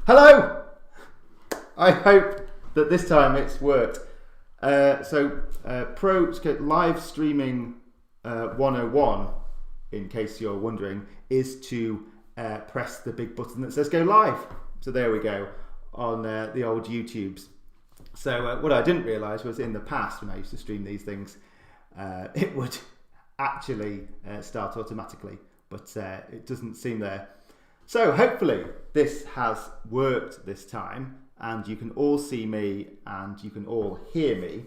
Hello! I hope that this time it's worked. Pro live streaming 101, in case you're wondering, is to press the big button that says go live. So there we go on the old YouTubes. So what I didn't realise was in the past when I used to stream these things, it would actually start automatically, but it doesn't seem there. So hopefully this has worked this time and you can all see me and you can all hear me.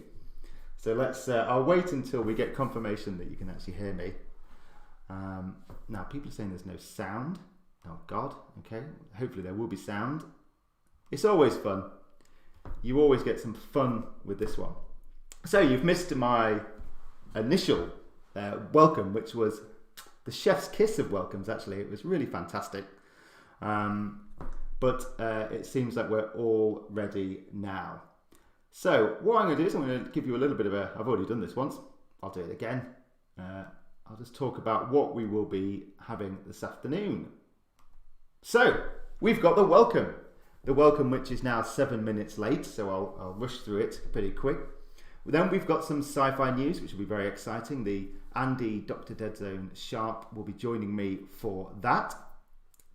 So I'll wait until we get confirmation that you can actually hear me. Now people are saying there's no sound. Oh God, okay. Hopefully there will be sound. It's always fun. You always get some fun with this one. So you've missed my initial welcome, which was the chef's kiss of welcomes, actually. It was really fantastic. But it seems like we're all ready now. So what I'm going to do is I'm going to give you a little bit of I've already done this once. I'll do it again. I'll just talk about what we will be having this afternoon. So we've got the welcome which is now 7 minutes late. So I'll rush through it pretty quick. Then we've got some sci-fi news, which will be very exciting. The Andy Dr. Deadzone Sharp will be joining me for that.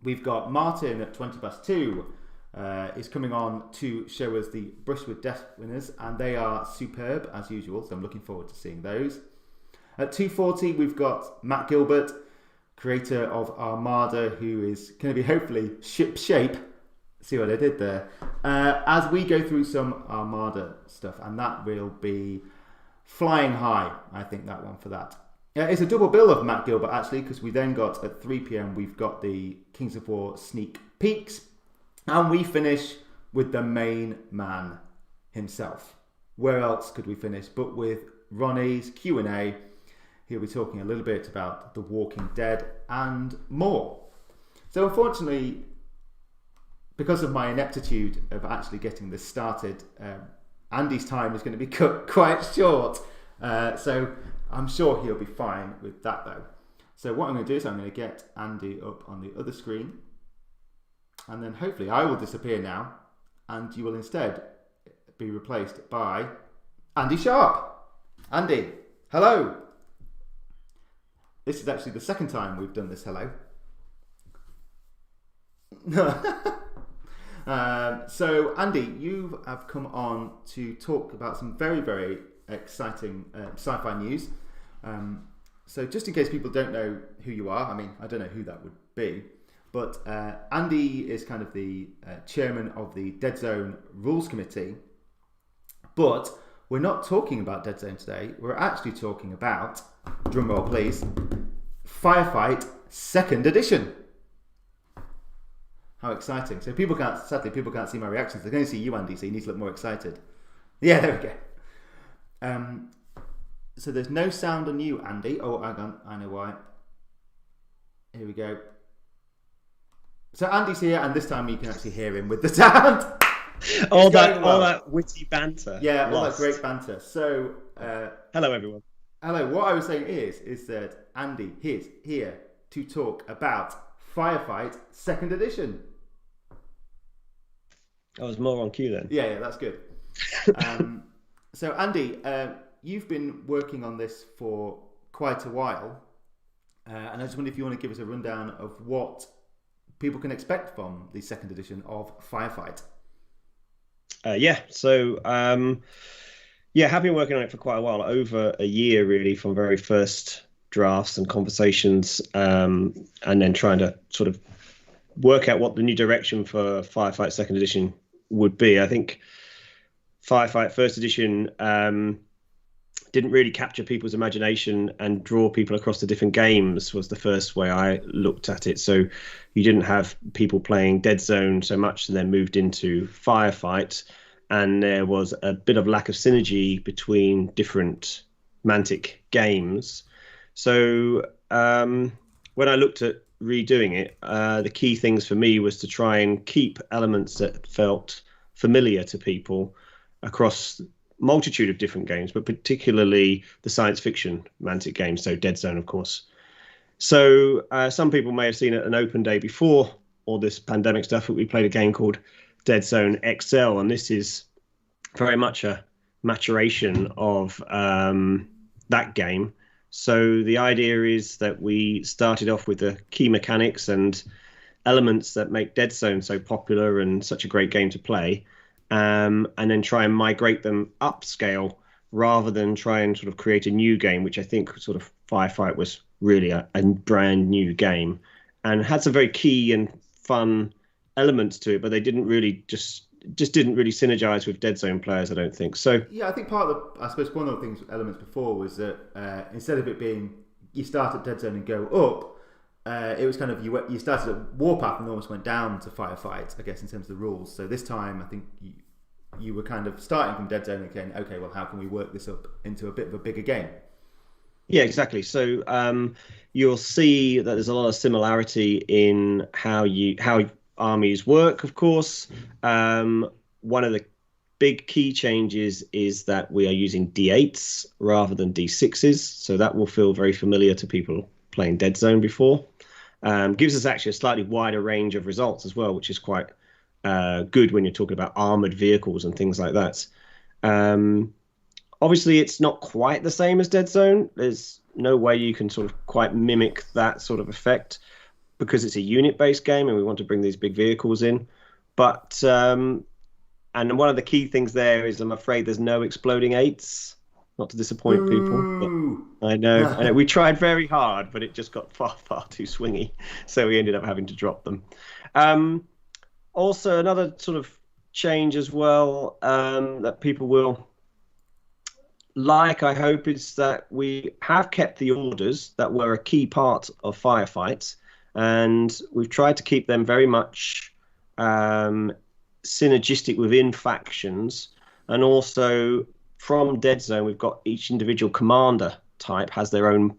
We've got Martin at 2 is coming on to show us the Brush with Death winners, and they are superb as usual, so I'm looking forward to seeing those. At 2:40 we've got Matt Gilbert, creator of Armada, who is going to be hopefully ship shape. See what I did there? As we go through some Armada stuff, and that will be flying high, I think, that one for that. It's a double bill of Matt Gilbert, actually, because we then got, at 3 p.m, we've got the Kings of War sneak peeks, and we finish with the main man himself. Where else could we finish but with Ronnie's Q&A? He'll be talking a little bit about The Walking Dead and more. So unfortunately, because of my ineptitude of actually getting this started, Andy's time is going to be cut quite short. So I'm sure he'll be fine with that though. So what I'm going to do is I'm going to get Andy up on the other screen. And then hopefully I will disappear now. And you will instead be replaced by Andy Sharp. Andy, hello. This is actually the second time we've done this hello. So Andy, you have come on to talk about some very, very exciting sci-fi news. So just in case people don't know who you are, I mean, I don't know who that would be, but Andy is kind of the chairman of the Dead Zone Rules Committee. But we're not talking about Dead Zone today. We're actually talking about, drumroll please, Firefight 2nd edition. How exciting. So sadly people can't see my reactions. They're going to see you, Andy, so you need to look more excited. Yeah, there we go. So there's no sound on you, Andy. Oh, hang on, I know why. Here we go. So Andy's here, and this time you can actually hear him with the sound. all that witty banter. Yeah, all that great banter. So hello everyone. Hello. What I was saying is that Andy is here to talk about Firefight 2nd edition. I was more on cue then. Yeah, that's good. So Andy, you've been working on this for quite a while, and I just wonder if you want to give us a rundown of what people can expect from the 2nd edition of Firefight. Have been working on it for quite a while, over a year really, from very first drafts and conversations, and then trying to sort of work out what the new direction for Firefight 2nd edition would be. I think Firefight 1st edition didn't really capture people's imagination and draw people across the different games, was the first way I looked at it. So you didn't have people playing Dead Zone so much and then moved into Firefight, and there was a bit of lack of synergy between different Mantic games. So when I looked at redoing it, the key things for me was to try and keep elements that felt familiar to people across multitude of different games, but particularly the science fiction Mantic games, so Dead Zone, of course. So some people may have seen it an open day before all this pandemic stuff, we played a game called Dead Zone XL, and this is very much a maturation of that game. So the idea is that we started off with the key mechanics and elements that make Dead Zone so popular and such a great game to play, and then try and migrate them upscale rather than try and sort of create a new game, which I think sort of Firefight was really a brand new game and had some very key and fun elements to it, but they didn't really just didn't really synergize with Dead Zone players, I don't think. So yeah, I think I suppose one of the elements before was that instead of it being you start at Dead Zone and go up, it was kind of you started at Warpath and almost went down to Firefight, I guess, in terms of the rules. So this time, I think you were kind of starting from Dead Zone and going, okay, well, how can we work this up into a bit of a bigger game? Yeah, exactly. So you'll see that there's a lot of similarity in how armies work, of course. One of the big key changes is that we are using D8s rather than D6s. So that will feel very familiar to people playing Dead Zone before. Gives us actually a slightly wider range of results as well, which is quite good when you're talking about armored vehicles and things like that. Obviously, it's not quite the same as Dead Zone. There's no way you can sort of quite mimic that sort of effect because it's a unit-based game and we want to bring these big vehicles in. But and one of the key things there is I'm afraid there's no exploding 8s. Not to disappoint people. But I know. We tried very hard, but it just got far, far too swingy. So we ended up having to drop them. Also, another sort of change as well that people will like, I hope, is that we have kept the orders that were a key part of Firefight, and we've tried to keep them very much synergistic within factions. And also from Dead Zone, we've got each individual commander type has their own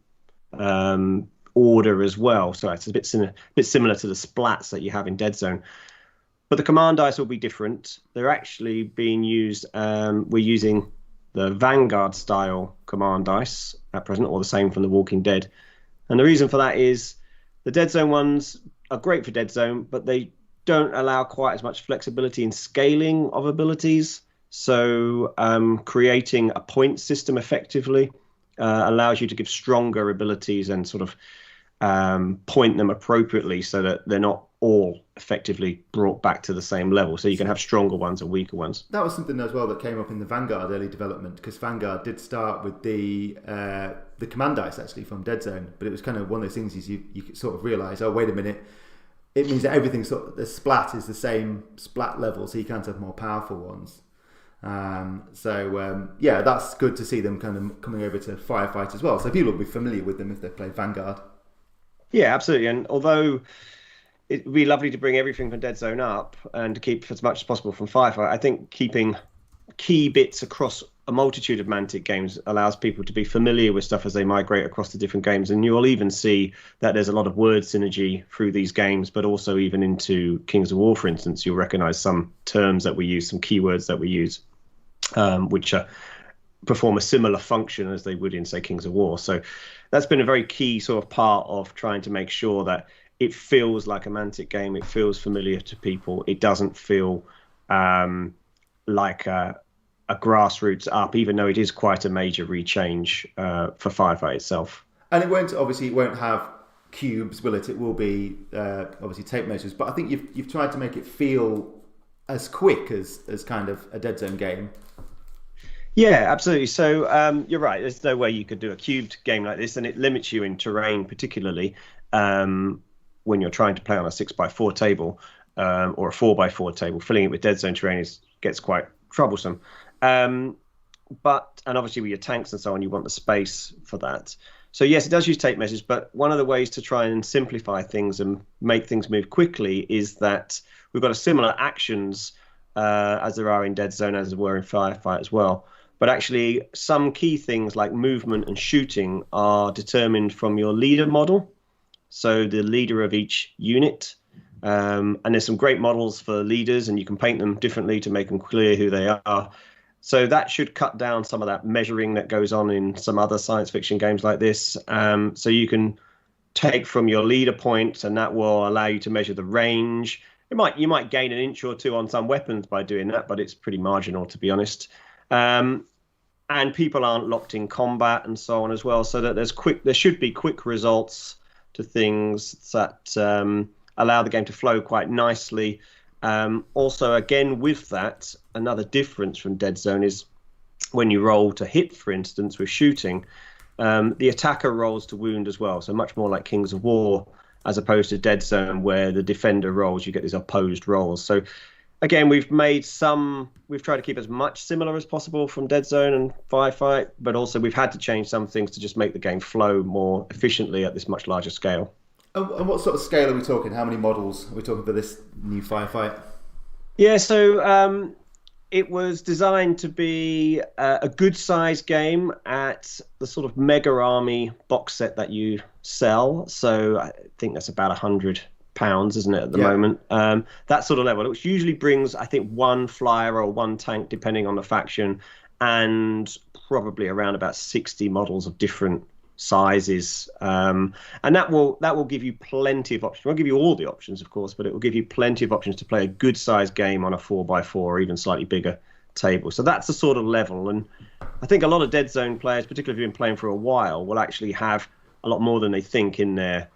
order as well. So it's a bit similar to the splats that you have in Dead Zone. But the command dice will be different. They're actually being used, we're using the Vanguard style command dice at present, or the same from The Walking Dead. And the reason for that is the Dead Zone ones are great for Dead Zone, but they don't allow quite as much flexibility in scaling of abilities. So creating a point system effectively allows you to give stronger abilities and sort of point them appropriately so that they're not all effectively brought back to the same level. So you can have stronger ones and weaker ones. That was something as well that came up in the Vanguard early development, because Vanguard did start with the command dice actually from Dead Zone, but it was kind of one of those things is you sort of realise, oh, wait a minute, it means that everything sort of, the splat is the same splat level, so you can't have more powerful ones. Yeah, that's good to see them kind of coming over to Firefight as well. So people will be familiar with them if they play Vanguard. Yeah, absolutely. And although it would be lovely to bring everything from Dead Zone up and to keep as much as possible from Firefight, I think keeping key bits across a multitude of Mantic games allows people to be familiar with stuff as they migrate across the different games. And you'll even see that there's a lot of word synergy through these games, but also even into Kings of War, for instance, you'll recognize some terms that we use, some keywords that we use, which perform a similar function as they would in, say, Kings of War. So that's been a very key sort of part of trying to make sure that it feels like a Mantic game. It feels familiar to people. It doesn't feel like a grassroots up, even though it is quite a major rechange for Firefight itself. And it won't have cubes, will it? It will be obviously tape measures. But I think you've tried to make it feel as quick as kind of a Dead Zone game. Yeah, absolutely. So you're right. There's no way you could do a cubed game like this, and it limits you in terrain, particularly when you're trying to play on a 6x4 table or a 4x4 table. Filling it with Dead Zone terrain gets quite troublesome. And obviously with your tanks and so on, you want the space for that. So yes, it does use tape measures, but one of the ways to try and simplify things and make things move quickly is that we've got a similar actions as there are in Dead Zone, as there were in Firefight as well. But actually, some key things like movement and shooting are determined from your leader model. So the leader of each unit. And there's some great models for leaders, and you can paint them differently to make them clear who they are. So that should cut down some of that measuring that goes on in some other science fiction games like this. So you can take from your leader points, and that will allow you to measure the range. You might gain an inch or two on some weapons by doing that, but it's pretty marginal, to be honest. And people aren't locked in combat and so on as well, so that there should be quick results to things that allow the game to flow quite nicely. Also, again, with that, another difference from Dead Zone is when you roll to hit, for instance, with shooting, the attacker rolls to wound as well. So much more like Kings of War, as opposed to Dead Zone, where the defender rolls, you get these opposed rolls. So again, we've tried to keep as much similar as possible from Dead Zone and Firefight, but also we've had to change some things to just make the game flow more efficiently at this much larger scale. And what sort of scale are we talking? How many models are we talking for this new Firefight? Yeah, so it was designed to be a good size game at the sort of Mega Army box set that you sell. So I think that's about £100, isn't it, at the moment? That sort of level, which usually brings, I think, one flyer or one tank, depending on the faction, and probably around about 60 models of different sizes. And that will give you plenty of options. It won't give you all the options, of course, but it will give you plenty of options to play a good size game on a 4x4 or even slightly bigger table. So that's the sort of level. And I think a lot of Dead Zone players, particularly if you've been playing for a while, will actually have a lot more than they think in their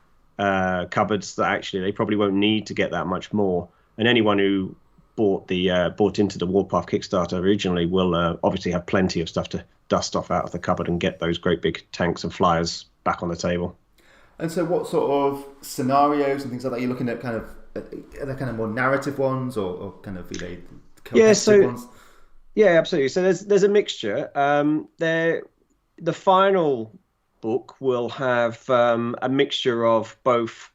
cupboards, that actually they probably won't need to get that much more. And anyone who bought into the Warpath Kickstarter originally will obviously have plenty of stuff to dust off out of the cupboard and get those great big tanks and flyers back on the table. And so what sort of scenarios and things like that you're looking at? Are there kind of more narrative ones or kind of competitive ones? Yeah, absolutely. So there's a mixture. The final book will have a mixture of both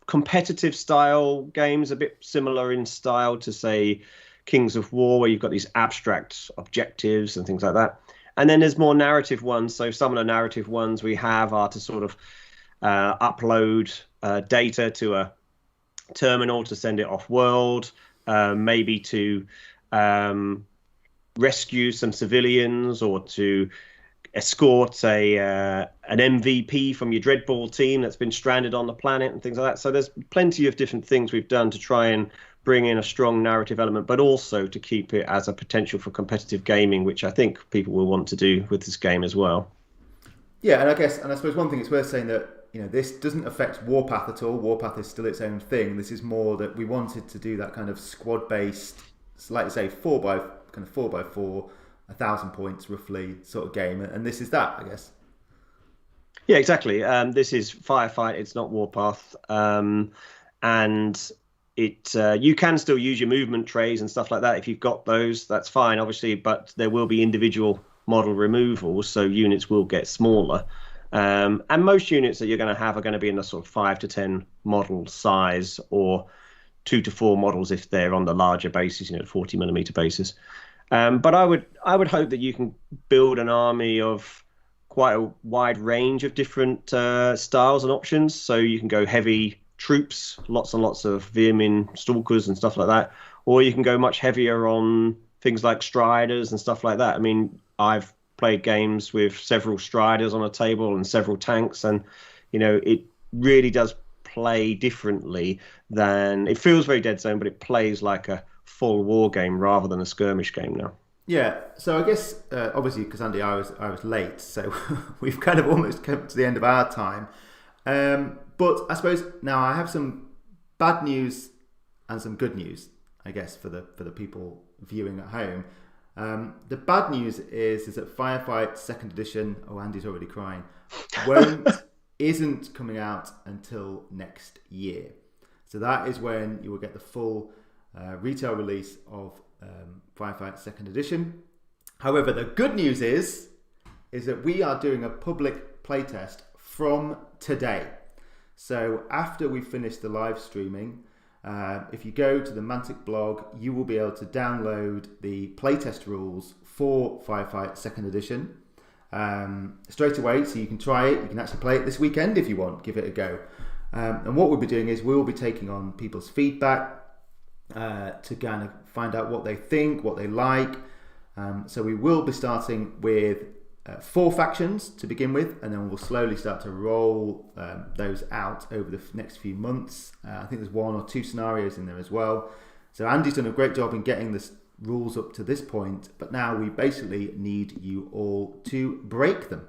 competitive style games, a bit similar in style to, say, Kings of War, where you've got these abstract objectives and things like that. And then there's more narrative ones. So some of the narrative ones we have are to sort of upload data to a terminal to send it off world, maybe to rescue some civilians or to escort an MVP from your Dreadball team that's been stranded on the planet and things like that. So there's plenty of different things we've done to try and bring in a strong narrative element, but also to keep it as a potential for competitive gaming, which I think people will want to do with this game as well. Yeah, and I suppose one thing it's worth saying that, this doesn't affect Warpath at all. Warpath is still its own thing. This is more that we wanted to do that kind of squad-based, like I say, 4x4, 1,000 points roughly sort of game, and this is that, I guess. Yeah, exactly. This is Firefight. It's not Warpath, and you can still use your movement trays and stuff like that. If you've got those, that's fine, obviously, but there will be individual model removals, so units will get smaller. And most units that you're going to have are going to be in the sort of 5 to 10 model size, or 2 to 4 models if they're on the larger bases, 40mm bases. But I would hope that you can build an army of quite a wide range of different styles and options. So you can go heavy troops, lots and lots of Vermin stalkers and stuff like that, or you can go much heavier on things like Striders and stuff like that. I mean, I've played games with several Striders on a table and several tanks, and it really does play differently than it feels very Dead Zone, but it plays like a full war game rather than a skirmish game now. Yeah, so I guess obviously because Andy, I was late, so we've kind of almost come to the end of our time. But I suppose now I have some bad news and some good news, I guess, for the people viewing at home. The bad news is that Firefight 2nd edition, oh, Andy's already crying, isn't coming out until next year. So that is when you will get the full retail release of Firefight 2nd edition. However, the good news is that we are doing a public playtest from today. So after we finish the live streaming, if you go to the Mantic blog, you will be able to download the playtest rules for Firefight 2nd edition straight away, so you can try it. You can actually play it this weekend if you want. Give it a go. And what we'll be doing is we'll be taking on people's feedback to kind of find out what they think, what they like. So we will be starting with 4 factions to begin with, and then we'll slowly start to roll those out over the next few months. I think there's 1 or 2 scenarios in there as well. So Andy's done a great job in getting the rules up to this point, but now we basically need you all to break them.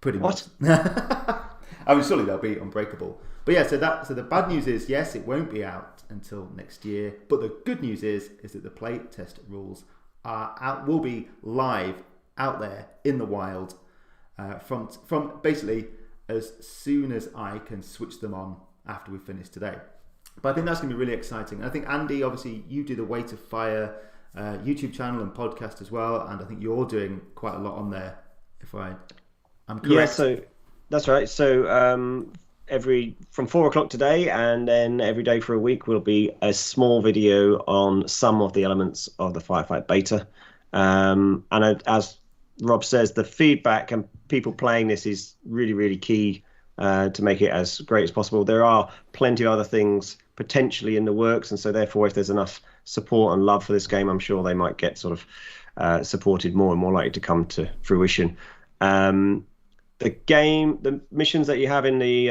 Pretty much. I mean, surely they'll be unbreakable. But yeah, so the bad news is, yes, it won't be out until next year. But the good news is that the playtest rules are out, will be live out there in the wild from basically as soon as I can switch them on after we finish today. But I think that's going to be really exciting. And I think, Andy, obviously you do the Way to Fire YouTube channel and podcast as well, and I think you're doing quite a lot on there, if I'm correct. Yeah, so that's right. So from 4 o'clock today, and then every day for a week will be a small video on some of the elements of the Firefight beta. And as Rob says, the feedback and people playing this is really, really key to make it as great as possible. There are plenty of other things potentially in the works, and so therefore if there's enough support and love for this game, I'm sure they might get sort of supported more and more likely to come to fruition. The missions that you have in the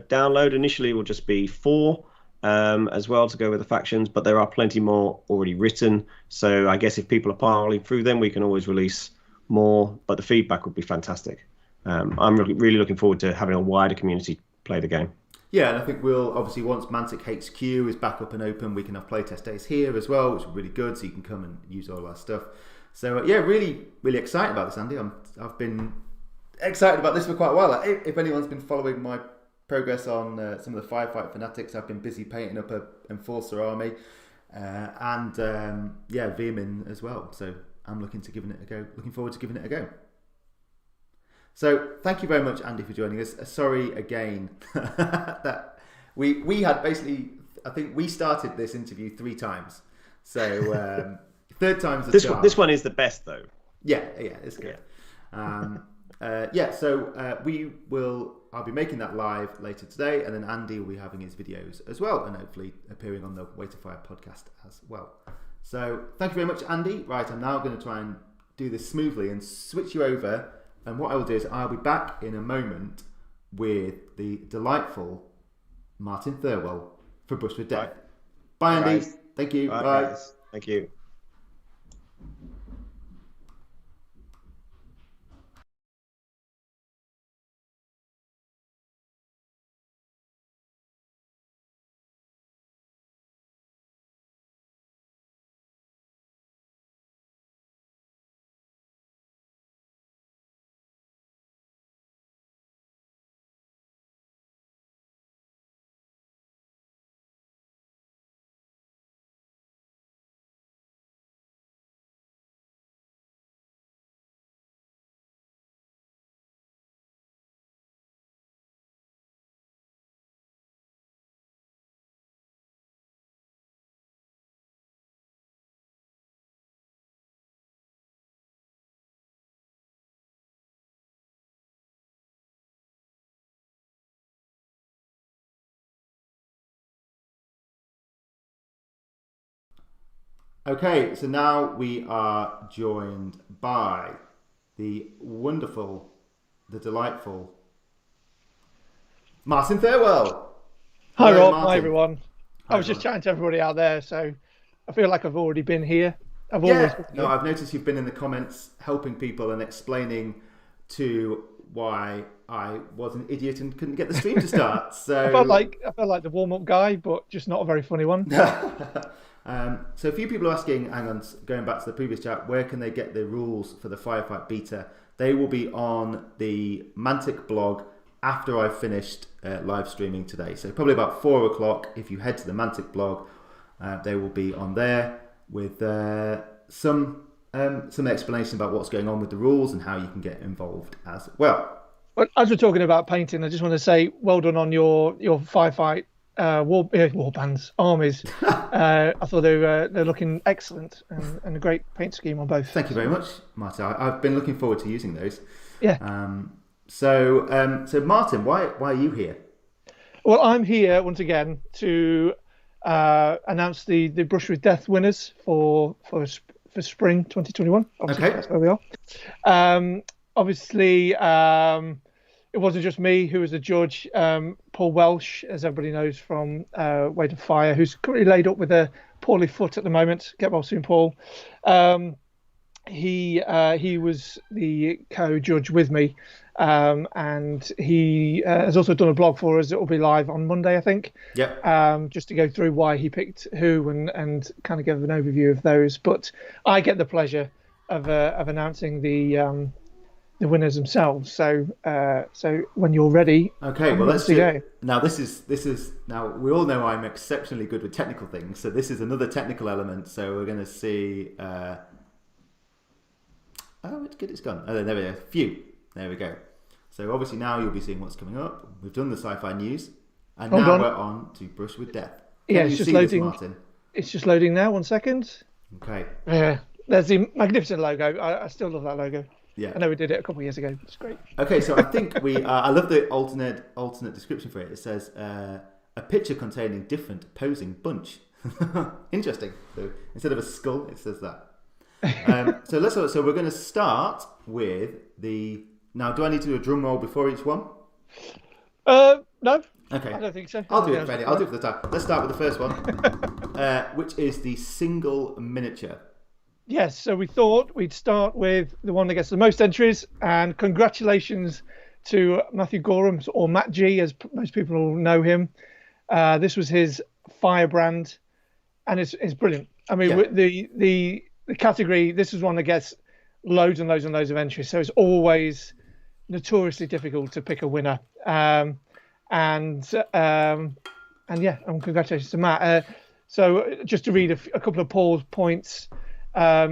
download initially will just be 4 as well to go with the factions, but there are plenty more already written, so I guess if people are piling through them, we can always release more, but the feedback would be fantastic. I'm really looking forward to having a wider community play the game. Yeah, and I think we'll obviously, once Mantic HQ is back up and open, we can have playtest days here as well, which is really good, so you can come and use all our stuff. So yeah, really, really excited about this, Andy. I've been excited about this for quite a while. If anyone's been following my progress on some of the Firefight fanatics, I've been busy painting up a Enforcer army and Veermin as well. So I'm looking forward to giving it a go. So thank you very much, Andy, for joining us. Sorry again that we had basically, I think we started this interview 3 times. So third time's the charm. This one is the best though. Yeah, it's good. Yeah. I'll be making that live later today, and then Andy will be having his videos as well, and hopefully appearing on the Way to Fire podcast as well. So thank you very much, Andy. Right, I'm now going to try and do this smoothly and switch you over. And what I will do is I'll be back in a moment with the delightful Martin Thirlwell for Brush with Death. Bye, Andy. Guys. Thank you. Bye. Guys. Thank you. Okay, so now we are joined by the wonderful, the delightful Martin Thirlwell. Hi, Hello, Rob. Martin. Hi, everyone. Hi, I was just chatting to everybody out there, so I feel like I've already been here. I've noticed you've been in the comments helping people and explaining to why I was an idiot and couldn't get the stream to start. So I felt like the warm-up guy, but just not a very funny one. So a few people are asking, hang on, going back to the previous chat, where can they get the rules for the Firefight beta? They will be on the Mantic blog after I've finished live streaming today. So probably about 4 o'clock, if you head to the Mantic blog, they will be on there with some explanation about what's going on with the rules and how you can get involved as well. But as we're talking about painting, I just want to say well done on your Firefight warbands, armies. I thought they're looking excellent and a great paint scheme on both. Thank you very much, Martin. I've been looking forward to using those. Yeah. So Martin, why are you here? Well, I'm here once again to announce the Brush with Death winners for for spring 2021. Obviously, Okay. that's where we are. Obviously, it wasn't just me who was the judge. Paul Welsh, as everybody knows from Way to Fire, who's currently laid up with a poorly foot at the moment. Get well soon, Paul. He was the co-judge with me, and he has also done a blog for us. It will be live on Monday, I think. Yep. Just to go through why he picked who and kind of give an overview of those. But I get the pleasure of announcing the winners themselves. So when you're ready, Okay. Well, let's go. Now this is now we all know I'm exceptionally good with technical things. So this is another technical element. So we're going to see. Oh, it's good. It's gone. Oh, there we go. Phew. There we go. So obviously now you'll be seeing what's coming up. We've done the sci-fi news, and now we're on to Brush with Death. Yeah, it's just loading. Martin? It's just loading now. 1 second. Okay. Yeah, there's the magnificent logo. I still love that logo. Yeah. I know we did it a couple of years ago. It's great. Okay, so I think we. I love the alternate description for it. It says a picture containing different posing bunch. Interesting. So instead of a skull, it says that. So we're going to start with the. Now, do I need to do a drum roll before each one? No. Okay. I don't think so. I'll do it, Freddie. I'll do it for the time. Let's start with the first one, which is the single miniature. Yes. So we thought we'd start with the one that gets the most entries, and congratulations to Matthew Gorham, or Matt G, as most people will know him. This was his Firebrand, and it's brilliant. I mean, the category. This is one that gets loads and loads and loads of entries, so it's always notoriously difficult to pick a winner. And congratulations to Matt. So just to read a couple of Paul's points,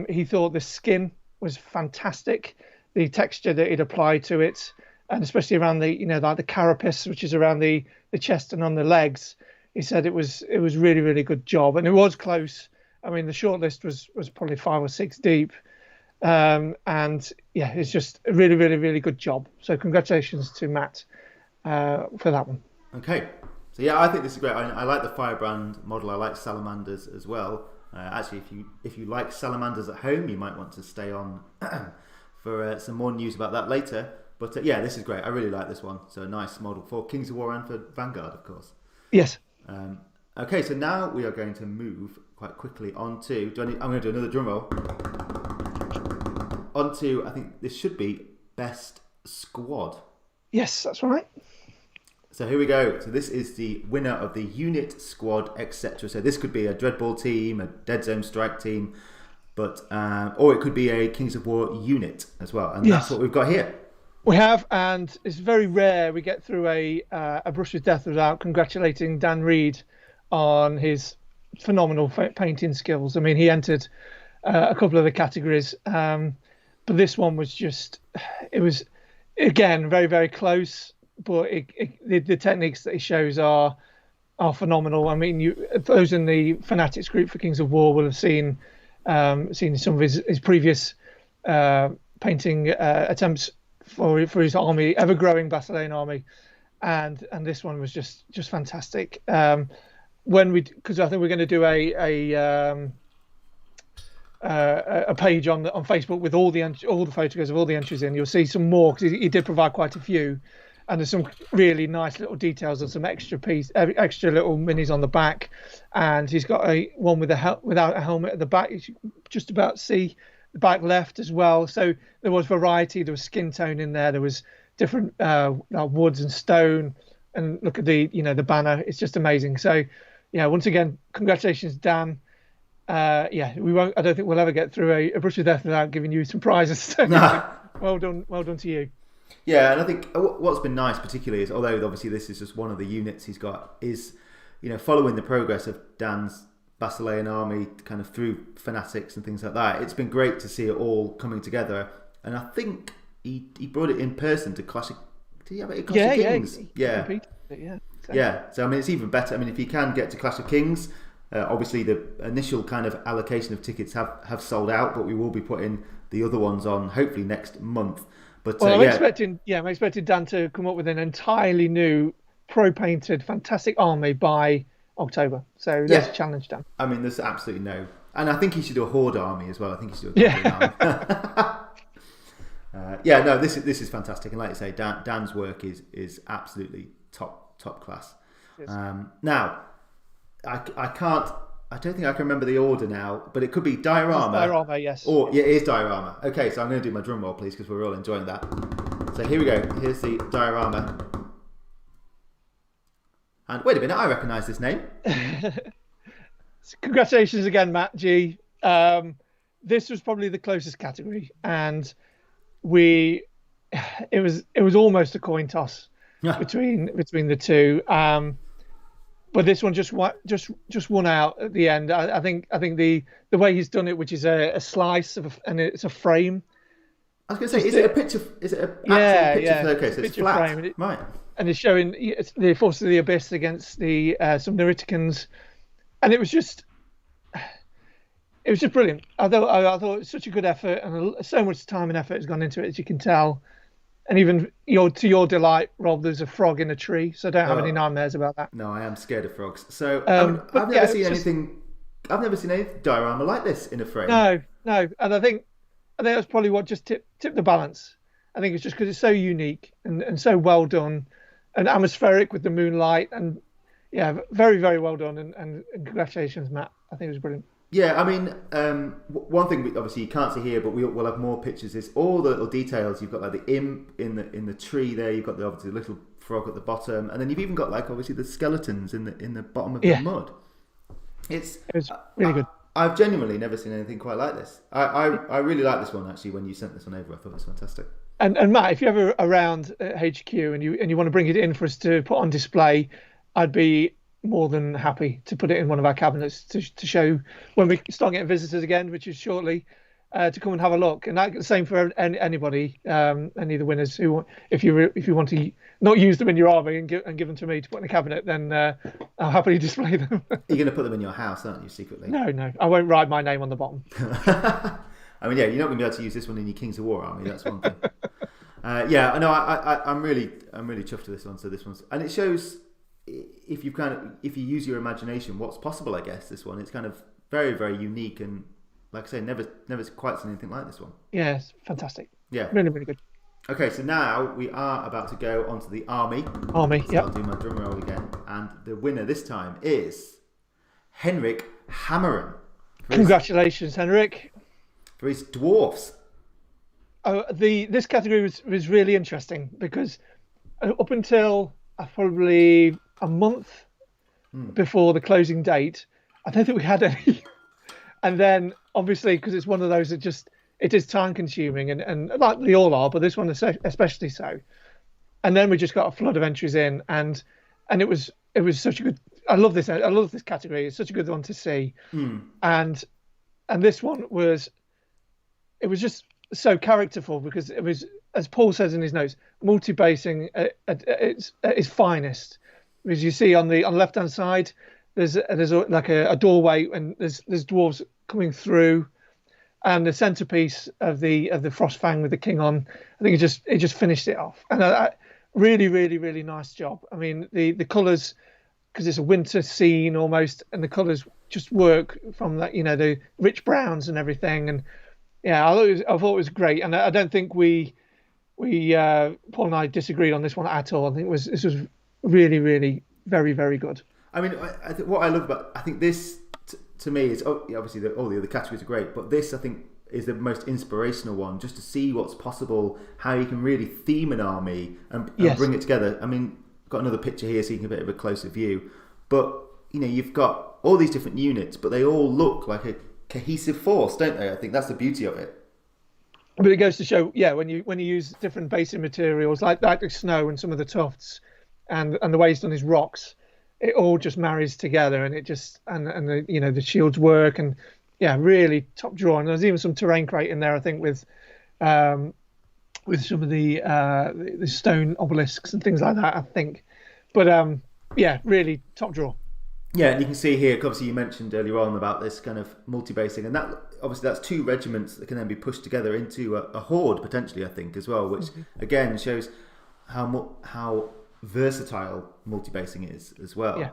he thought the skin was fantastic, the texture that he'd applied to it, and especially around the like the carapace, which is around the chest and on the legs. He said it was really, really good job, and it was close. I mean, the shortlist was probably 5 or 6 deep. It's just a really, really, really good job. So congratulations to Matt for that one. Okay. So yeah, I think this is great. I like the Firebrand model. I like salamanders as well. Actually, if you like salamanders at home, you might want to stay on for some more news about that later. But this is great. I really like this one. So a nice model for Kings of War and for Vanguard, of course. Yes. Okay, so now we are going to move quite quickly on to. I'm going to do another drum roll. On to, I think this should be Best Squad. Yes, that's right. So here we go. So this is the winner of the unit, squad, etc. So this could be a Dreadball team, a Dead Zone Strike team, but or it could be a Kings of War unit as well. And that's what we've got here. We have, and it's very rare we get through a Brush with Death without congratulating Dan Reed on his phenomenal painting skills. I mean, he entered a couple of the categories, but this one was it was, again, very, very close. But the techniques that he shows are phenomenal. I mean, those in the Fanatics group for Kings of War will have seen some of his previous painting attempts for his army, ever-growing Basilean army, and this one was just fantastic. Because I think we're going to do a page on Facebook with all the photographs of all the entries in. You'll see some more because he did provide quite a few. And there's some really nice little details and some extra little minis on the back. And he's got one without a helmet at the back. You can just about see the back left as well. So there was variety. There was skin tone in there. There was different woods and stone. And look at the banner. It's just amazing. So once again, congratulations, Dan. I don't think we'll ever get through a Brush with Death without giving you some prizes. So well done to you. Yeah, and I think what's been nice particularly is, although obviously this is just one of the units he's got, is following the progress of Dan's Basilean army kind of through Fanatics and things like that. It's been great to see it all coming together, and I think he brought it in person to Clash of. Did he have it at Clash of Kings? Yeah. So I mean, it's even better. I mean, if you can get to Clash of Kings, obviously the initial kind of allocation of tickets have sold out, but we will be putting the other ones on hopefully next month. But, I'm expecting Dan to come up with an entirely new pro-painted fantastic army by October. So there's a challenge, Dan. I mean, there's absolutely And I think he should do a horde army as well. I think he should do a goblin army. No, this is fantastic. And like you say, Dan's work is absolutely top class. Yes. Now, I don't think I can remember the order now, but it could be diorama. Diorama, yes. Or it is diorama. Okay, so I'm going to do my drum roll, please, because we're all enjoying that. So here we go. Here's the diorama. And wait a minute, I recognise this name. Congratulations again, Matt G. This was probably the closest category, and it was almost a coin toss between the two. But this one just won out at the end. I think the way he's done it, which is a slice and it's a frame. I was going to say, is it a picture? Is it a actual picture? Okay, so it's flat, frame. Right? And it's showing the forces of the abyss against some Neriticans, and it was just brilliant. I thought it was such a good effort, and so much time and effort has gone into it, as you can tell. And even to your delight, Rob, there's a frog in a tree, so don't have any nightmares about that. No, I am scared of frogs. So I've never seen anything. I've never seen any diorama like this in a frame. No, and I think that's probably what just tipped the balance. I think it's just because it's so unique and so well done, and atmospheric with the moonlight, and very, very well done. And congratulations, Matt. I think it was brilliant. Yeah, I mean, one thing obviously you can't see here, but we'll have more pictures. Is all the little details. You've got like the imp in the tree there. You've got obviously the little frog at the bottom, and then you've even got like obviously the skeletons in the bottom of the mud. It was really good. I've genuinely never seen anything quite like this. I really like this one actually. When you sent this one over, I thought it was fantastic. And Matt, if you're ever around at HQ and you want to bring it in for us to put on display, I'd be more than happy to put it in one of our cabinets to show when we start getting visitors again, which is shortly, to come and have a look. And that's the same for anybody, any of the winners who, if you want to not use them in your army and give them to me to put in a cabinet, then I'll happily display them. You're going to put them in your house, aren't you, secretly? No, I won't write my name on the bottom. I mean, you're not going to be able to use this one in your Kings of War army. That's one thing. I'm really chuffed with this one. So this one's, and it shows if you use your imagination, what's possible. I guess this one, it's kind of very, very unique, and like I say, never quite seen anything like this one. Yeah, it's fantastic. Yeah, really, really good. Okay, so now we are about to go onto the army. Yeah. I'll do my drum roll again, and the winner this time is Henrik Hammeren. Congratulations, Henrik. For his dwarfs. Oh, this category was really interesting because up until probably a month before the closing date, I don't think we had any. And then obviously, because it's one of those that it is time consuming and like they all are, but this one is especially so. And then we just got a flood of entries in, and it was such a good. I love this category. It's such a good one to see. And this one was just so characterful because it was, as Paul says in his notes, multi-basing at its finest. As you see on the left hand side, there's a doorway, and there's dwarves coming through, and the centerpiece of the Frostfang with the king on. I think it just finished it off, and really, really, really nice job. I mean, the colours, because it's a winter scene almost, and the colours just work from that, the rich browns and everything. And yeah, I thought it was great, and I don't think we Paul and I disagreed on this one at all. I think this was really, really very, very good. I mean, I think what I love about, I think this to me is obviously all the other categories are great, but this I think is the most inspirational one, just to see what's possible, how you can really theme an army and bring it together. I mean, I've got another picture here so you can get a bit of a closer view, but you've got all these different units, but they all look like a cohesive force, don't they? I think that's the beauty of it. But it goes to show, when you use different basic materials like the snow and some of the tufts, and the way he's done his rocks, it all just marries together, and it just and the shields work, and really top draw. And there's even some terrain crate in there, I think, with some of the stone obelisks and things like that, I think. But really top draw. Yeah, and you can see here, obviously you mentioned earlier on about this kind of multi-basing, and that obviously that's two regiments that can then be pushed together into a horde potentially, I think, as well, which again shows how versatile multi-basing is as well.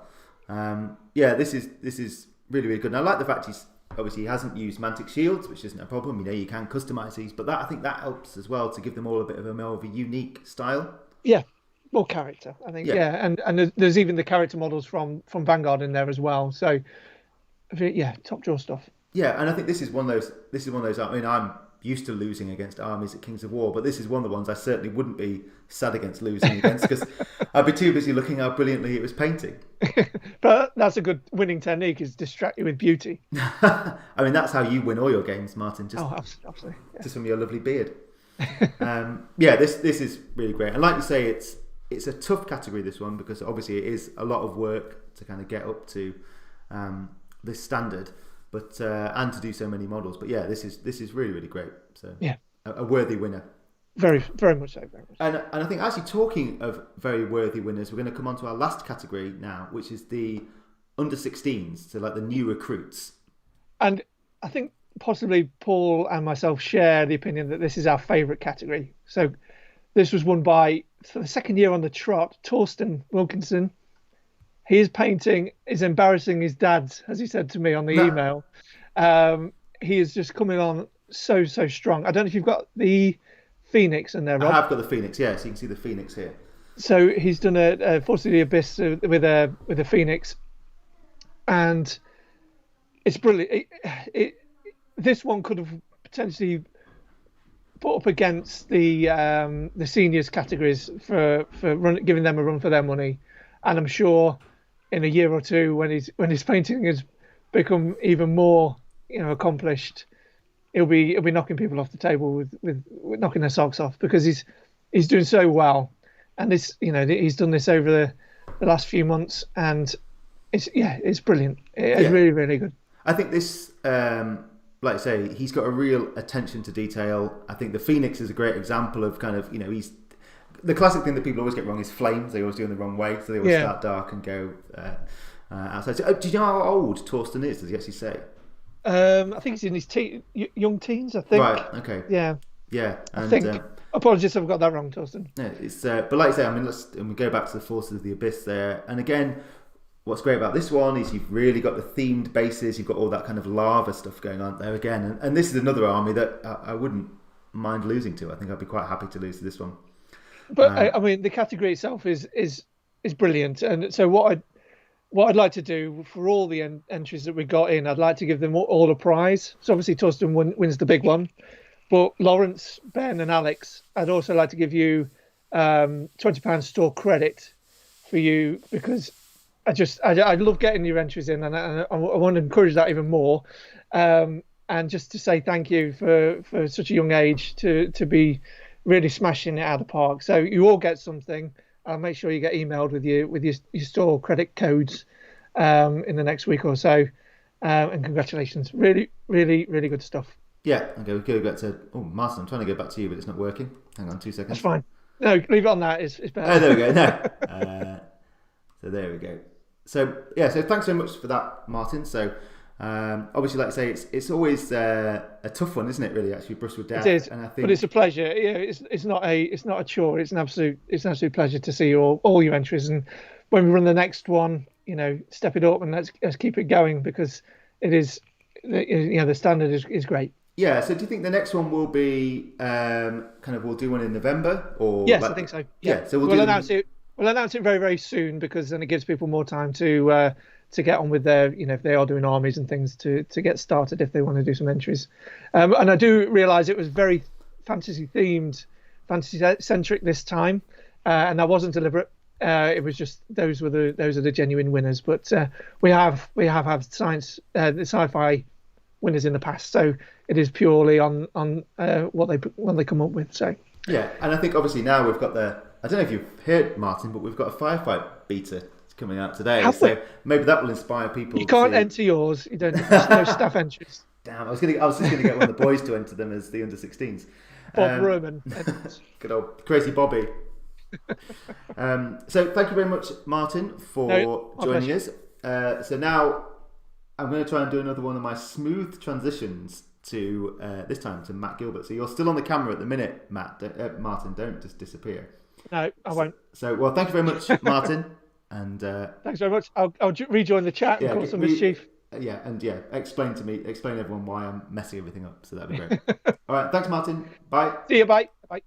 This is really, really good. And I like the fact obviously he hasn't used Mantic shields, which isn't a problem. You know, you can customize these, but I think that helps as well to give them all a bit of a more of a unique style. Yeah, more character, I think. Yeah, and there's even the character models from Vanguard in there as well. So, yeah, top draw stuff. Yeah, and I think this is one of those. I mean, I'm used to losing against armies at Kings of War, but this is one of the ones I certainly wouldn't be sad against losing against, because I'd be too busy looking how brilliantly it was painting. But that's a good winning technique, is distract you with beauty. I mean, that's how you win all your games, Martin. Absolutely. Yeah. Just from your lovely beard. This is really great, and like you say, it's a tough category, this one, because obviously it is a lot of work to kind of get up to this standard. But and to do so many models, but yeah, this is really, really great. So yeah, a worthy winner. Very, very much so. Very much. And I think, actually, talking of very worthy winners, we're going to come on to our last category now, which is the under 16s, so like the new recruits. And I think possibly Paul and myself share the opinion that this is our favourite category. So this was won by, for the second year on the trot, Torsten Wilkinson. His painting is embarrassing his dad's, as he said to me on the email. He is just coming on so strong. I don't know if you've got the Phoenix in there, Rob. I have got the Phoenix, yeah, so you can see the Phoenix here. So he's done a Force of the Abyss with a Phoenix, and it's brilliant. This one could have potentially put up against the seniors categories for giving them a run for their money, and I'm sure in a year or two, when his painting has become even more, accomplished, he'll be knocking people off the table with knocking their socks off, because he's doing so well, and he's done this over the last few months, and it's brilliant. It's really, really good. I think this, like I say, he's got a real attention to detail. I think the Phoenix is a great example of kind of, he's. The classic thing that people always get wrong is flames. They always do in the wrong way, so they always start dark and go outside. So, do you know how old Torsten is? Does he actually say? I think he's in his young teens, I think. Right. Okay. Yeah. Yeah. And, I think. Apologies if I've got that wrong, Torsten. No, it's. But like I say, I mean, we go back to the Forces of the Abyss there, and again, what's great about this one is you've really got the themed bases. You've got all that kind of lava stuff going on there again, and this is another army that I wouldn't mind losing to. I think I'd be quite happy to lose to this one. But I mean, the category itself is brilliant, and so what I'd like to do for all the entries that we got in, I'd like to give them all a prize. So obviously Torsten wins the big one, but Lawrence, Ben, and Alex, I'd also like to give you £20 store credit for you, because I love getting your entries in, and I want to encourage that even more, and just to say thank you for such a young age to be really smashing it out of the park. So you all get something. I'll make sure you get emailed with your store credit codes in the next week or so. And congratulations. Really, really, really good stuff. Yeah. Okay, we'll go back to... Oh, Martin, I'm trying to go back to you, but it's not working. Hang on 2 seconds. That's fine. No, leave it on that. It's better. Oh, there we go. No. So there we go. So, yeah, so thanks very much for that, Martin. So... obviously, like I say, it's always a tough one, isn't it? Really, actually, Brushwood Death. It is, and I think... but it's a pleasure. Yeah, it's not a chore. It's an absolute pleasure to see all your entries. And when we run the next one, step it up and let's keep it going, because it is, the standard is great. Yeah. So, do you think the next one will be we'll do one in November, or? Yes, I think so. Yeah. So we'll announce it. We'll announce it very, very soon, because then it gives people more time to get on with their, if they are doing armies and things, to get started if they want to do some entries. And I do realise it was very fantasy themed, fantasy centric this time, and that wasn't deliberate. It was just those are the genuine winners. But we have had the sci-fi winners in the past, so it is purely on what they come up with. So yeah, and I think obviously now we've got I don't know if you've heard, Martin, but we've got a Firefight beta coming out today, so maybe that will inspire people. You can't enter yours. You don't. There's no staff entries. Damn, I was just gonna get one of the boys to enter them as the under 16s. Bob Roman. Good old crazy Bobby. So thank you very much, Martin, for joining us. So now I'm going to try and do another one of my smooth transitions to this time to Matt Gilbert. So you're still on the camera at the minute, Martin. Don't just disappear. No, I won't. So thank you very much, Martin. And thanks very much. I'll rejoin the chat and cause some mischief. explain everyone why I'm messing everything up. So that'd be great. All right, thanks, Martin. Bye. See you. Bye. Bye.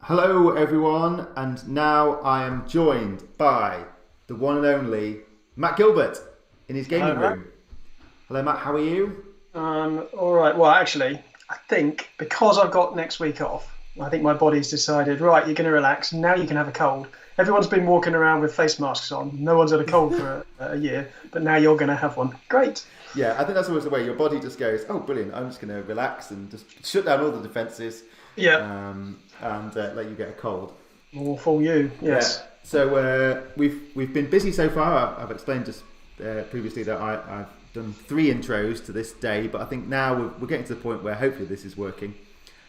Hello, everyone, and now I am joined by the one and only Matt Gilbert in his gaming room. Hello, Matt. How are you? All right. Well, actually, I think because I've got next week off, I think my body's decided, right, you're going to relax. Now you can have a cold. Everyone's been walking around with face masks on. No one's had a cold for a year, but now you're going to have one. Great. Yeah, I think that's always the way. Your body just goes, oh, brilliant. I'm just going to relax and just shut down all the defences. Yeah. And let you get a cold. All for you, yes. Yeah. So we've been busy so far. I've explained just previously that I've done 3 intros to this day, but I think now we're getting to the point where hopefully this is working.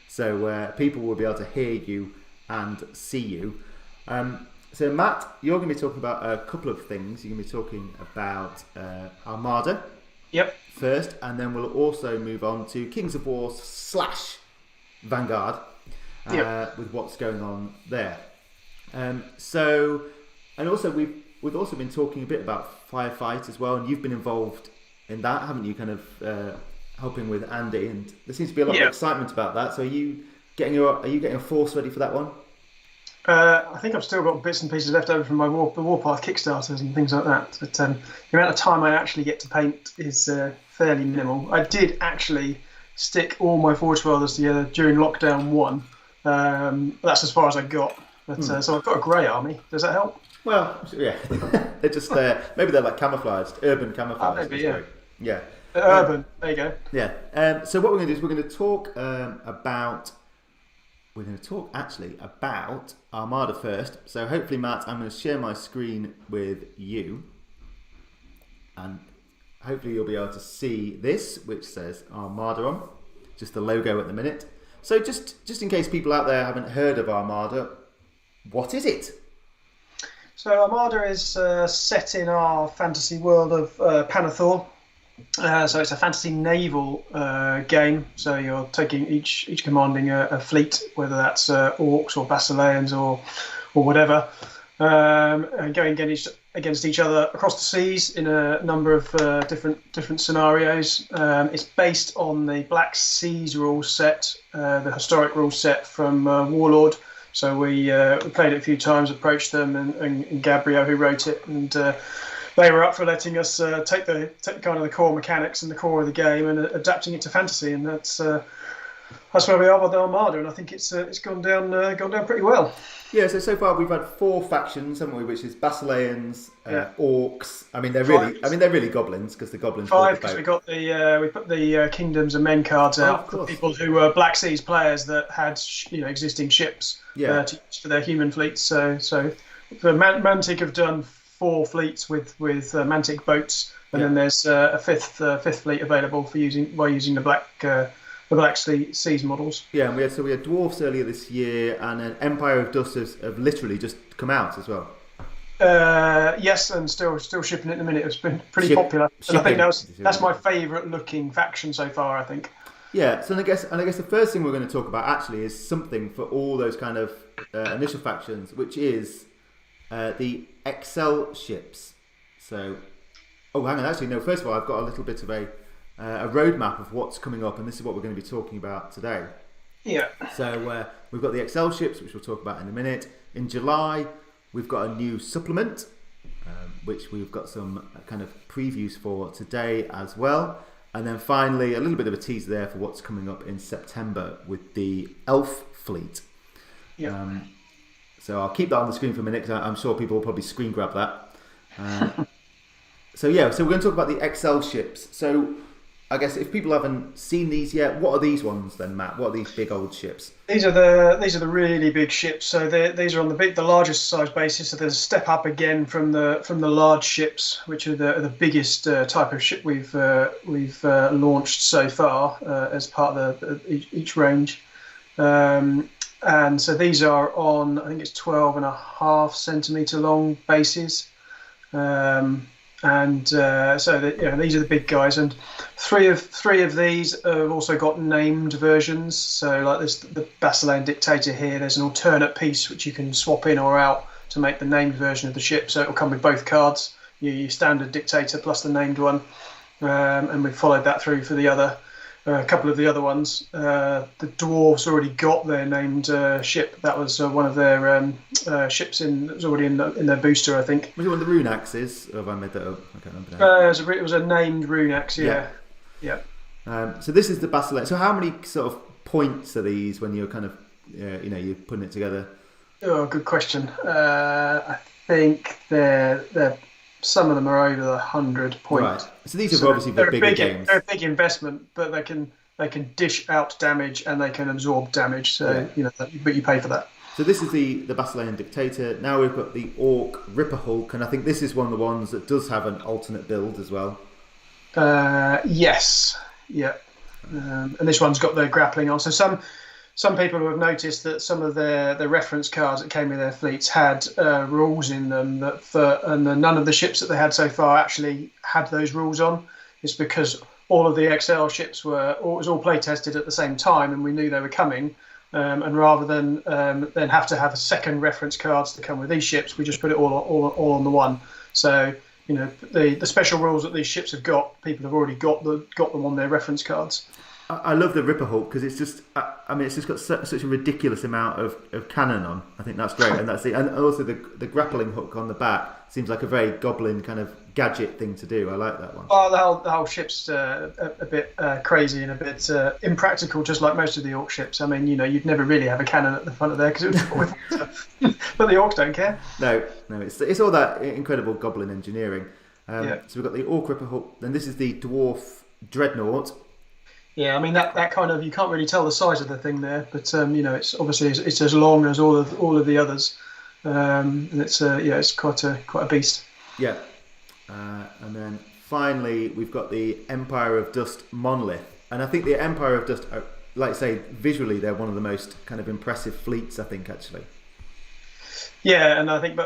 So people will be able to hear you and see you. So Matt, you're going to be talking about a couple of things. You're going to be talking about Armada. Yep. First, and then we'll also move on to Kings of War / Vanguard. With what's going on there. And also we've also been talking a bit about Firefight as well, and you've been involved in that, haven't you? Kind of helping with Andy, and there seems to be a lot of excitement about that. So are you getting a force ready for that one? I think I've still got bits and pieces left over from my Warpath Kickstarters and things like that. But the amount of time I actually get to paint is fairly minimal. I did actually stick all my Forge Fathers together during lockdown 1. That's as far as I got. But so I've got a grey army. Does that help? Well, yeah. They're just maybe they're like camouflaged, urban camouflage. Maybe, yeah. Yeah. Urban. There you go. Yeah. So what we're going to do is we're going to talk actually about Armada first. So hopefully, Matt, I'm going to share my screen with you, and hopefully you'll be able to see this, which says Armada on, just the logo at the minute. So just in case people out there haven't heard of Armada, what is it? So Armada is set in our fantasy world of Panathor. So it's a fantasy naval game. So you're taking each commanding a fleet, whether that's orcs or Basileans or whatever, and going against each other across the seas in a number of different scenarios. It's based on the Black Seas rule set, the historic rule set from Warlord. So we played it a few times, approached them, and Gabriel, who wrote it, and they were up for letting us take the kind of the core mechanics and the core of the game and adapting it to fantasy, and that's where we are with Armada, and I think it's gone down pretty well. Yeah, so far we've had 4 factions, haven't we? Which is Basileans, orcs. I mean, they're really goblins, because the goblins. 5, because we put the kingdoms and men cards out for people who were Black Seas players that had existing ships to use for their human fleets. So the Mantic have done 4 fleets with Mantic boats, and then there's a fifth fleet available for using the Black Seas models. Yeah, and we had dwarfs earlier this year, and an Empire of Dust have literally just come out as well. Yes, and still shipping it in a minute. It's been pretty popular. And I think that's my favourite looking faction so far, I think. Yeah, so I guess the first thing we're going to talk about actually is something for all those kind of initial factions, which is the Excel ships. So, hang on, actually, no, first of all, I've got a little bit of a roadmap of what's coming up, and this is what we're going to be talking about today. Yeah. So we've got the Excel ships, which we'll talk about in a minute. In July, we've got a new supplement, which we've got some kind of previews for today as well. And then finally, a little bit of a teaser there for what's coming up in September with the Elf fleet. Yeah. So I'll keep that on the screen for a minute because I'm sure people will probably screen grab that. So we're going to talk about the Excel ships. So I guess if people haven't seen these yet, what are these ones then, Matt? What are these big old ships? These are the really big ships. So these are on the largest size basis. So there's a step up again from the large ships, which are the biggest type of ship we've launched so far as part of each range. And so these are on, I think it's 12.5 centimetre long bases. These are the big guys, and three of these have also got named versions. So like this, the Basilean Dictator here, there's an alternate piece which you can swap in or out to make the named version of the ship. So it'll come with both cards, your standard Dictator plus the named one, and we've followed that through for a couple of the other ones. The Dwarves already got their named ship. That was one of their ships that was already in their booster, I think. Was it one of the Rune Axes? Or have I made that up? I can't remember now. It was a named Rune Axe, yeah. So this is the Basilean. So how many sort of points are these when you're kind of, you're putting it together? Oh, good question. I think they're some of them are over 100 points. Right. So these are obviously the bigger games. They're a big investment, but they can dish out damage and they can absorb damage. So but you pay for that. So this is the Basilean Dictator. Now we've got the Orc Ripper Hulk, and I think this is one of the ones that does have an alternate build as well. Yes. Yeah. And this one's got the grappling on. So some people have noticed that some of their reference cards that came with their fleets had rules in them and none of the ships that they had so far actually had those rules on. It's because all of the XL ships it was all play tested at the same time, and we knew they were coming. And rather than have to have second reference cards to come with these ships, we just put it all on the one. So the special rules that these ships have got, people have already got them on their reference cards. I love the Ripper Hulk because it's just got such a ridiculous amount of cannon on. I think that's great, and also the grappling hook on the back seems like a very Goblin kind of gadget thing to do. I like that one. Oh, the whole ship's a bit crazy and a bit impractical, just like most of the Orc ships. I mean, you'd never really have a cannon at the front of there because it would fall with water. But the Orcs don't care. No, it's all that incredible Goblin engineering. So we've got the Orc Ripper Hulk, then this is the Dwarf Dreadnought. Yeah, I mean that kind of, you can't really tell the size of the thing there, but it's obviously it's as long as all of the others, and it's quite a beast. Yeah, and then finally we've got the Empire of Dust Monolith, and I think the Empire of Dust, like I say, visually they're one of the most kind of impressive fleets. I think actually. Yeah, and I think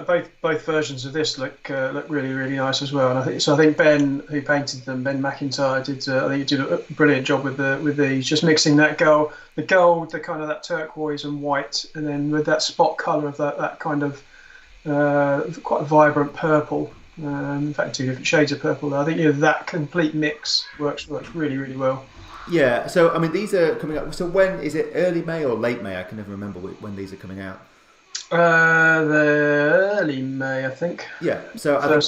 both versions of this look really, really nice as well. And I think Ben, who painted them, Ben McIntyre, did a brilliant job with these, just mixing the gold, the kind of that turquoise and white, and then with that spot colour of that kind of quite vibrant purple. In fact, two different shades of purple. I think that complete mix works really, really well. Yeah. So I mean, these are coming up. So when is it? Early May or late May? I can never remember when these are coming out. The early May, I think. Yeah, so I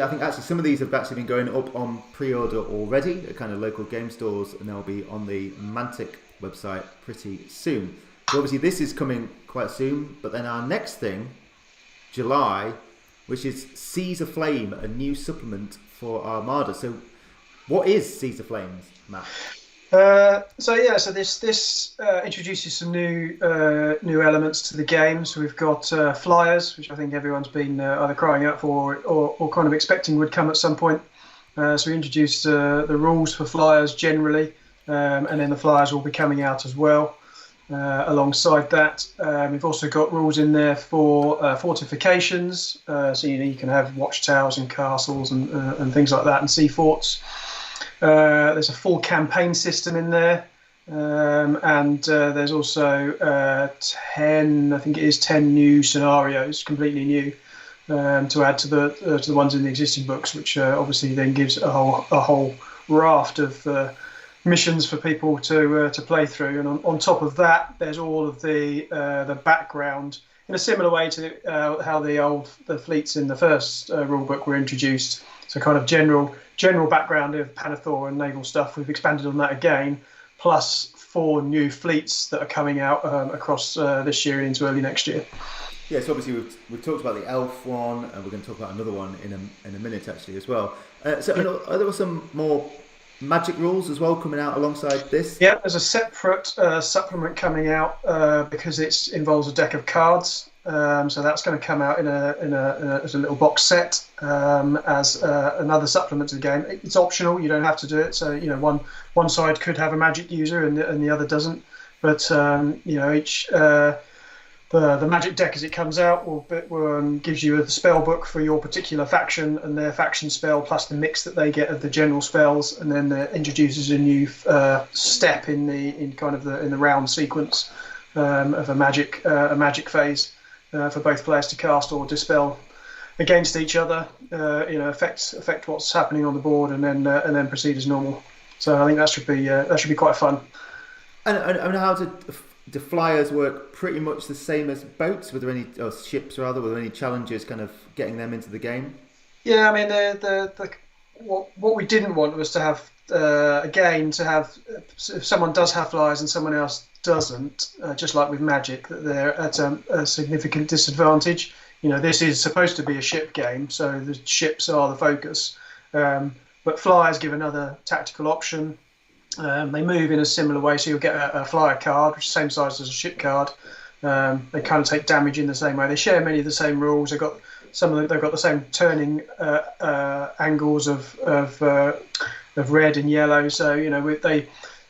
think actually some of these have actually been going up on pre-order already at kind of local game stores, and they'll be on the Mantic website pretty soon. So obviously this is coming quite soon, but then our next thing, July, which is Seas of Flame, a new supplement for Armada. So what is Seas of Flames, Matt? So this introduces some new elements to the game. So we've got flyers, which I think everyone's been either crying out for or kind of expecting would come at some point. So we introduced the rules for flyers generally, and then the flyers will be coming out as well. Alongside that, we've also got rules in there for fortifications. So you can have watchtowers and castles and things like that, and sea forts. There's a full campaign system in there. And there's also 10, I think it is 10 new scenarios, completely new, to add to the ones in the existing books, which obviously then gives a whole raft of missions for people to play through. And on top of that, there's all of the background in a similar way to how the fleets in the first rulebook were introduced. So kind of general background of Panathor and naval stuff. We've expanded on that again, plus 4 new fleets that are coming out across this year into early next year. Yes, obviously we've talked about the elf one, and we're going to talk about another one in a minute actually as well. So are there some more magic rules as well coming out alongside this? Yeah, there's a separate supplement coming out because it involves a deck of cards. So that's going to come out as a little box set as another supplement to the game. It's optional; you don't have to do it. So one side could have a magic user and the other doesn't. But each the magic deck as it comes out gives you the spell book for your particular faction and their faction spell, plus the mix that they get of the general spells, and then introduces a new step in the round sequence of a magic phase. For both players to cast or dispel against each other, affect what's happening on the board, and then proceed as normal. So I think that should be quite fun. And how do flyers work? Pretty much the same as boats? Were there any ships rather? Were there any challenges kind of getting them into the game? Yeah, I mean what we didn't want was to have if someone does have flyers and someone else doesn't, just like with Magic, that they're at a significant disadvantage. This is supposed to be a ship game, so the ships are the focus. But flyers give another tactical option. They move in a similar way, so you'll get a flyer card, which is the same size as a ship card. They kind of take damage in the same way. They share many of the same rules. They've got the same turning angles of red and yellow. So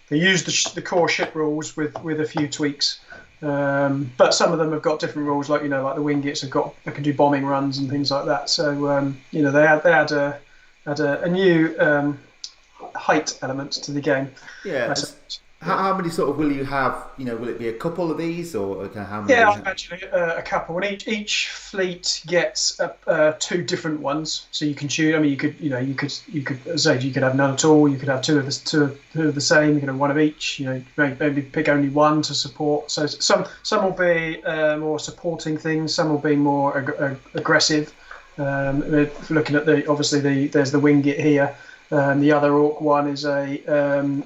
they use the core ship rules with a few tweaks, but some of them have got different rules, like the Wingits they can do bombing runs and things like that. So they had a new height element to the game. Yeah. How many sort of will you have? Will it be a couple of these, or how many? Yeah, actually a couple. And each fleet gets 2 different ones, so you can choose. I mean, you could say you could have none at all. You could have two of the same. You could have one of each. Maybe pick only one to support. So some will be more supporting things. Some will be more aggressive. Looking at there's the Wingit here. The other orc one is an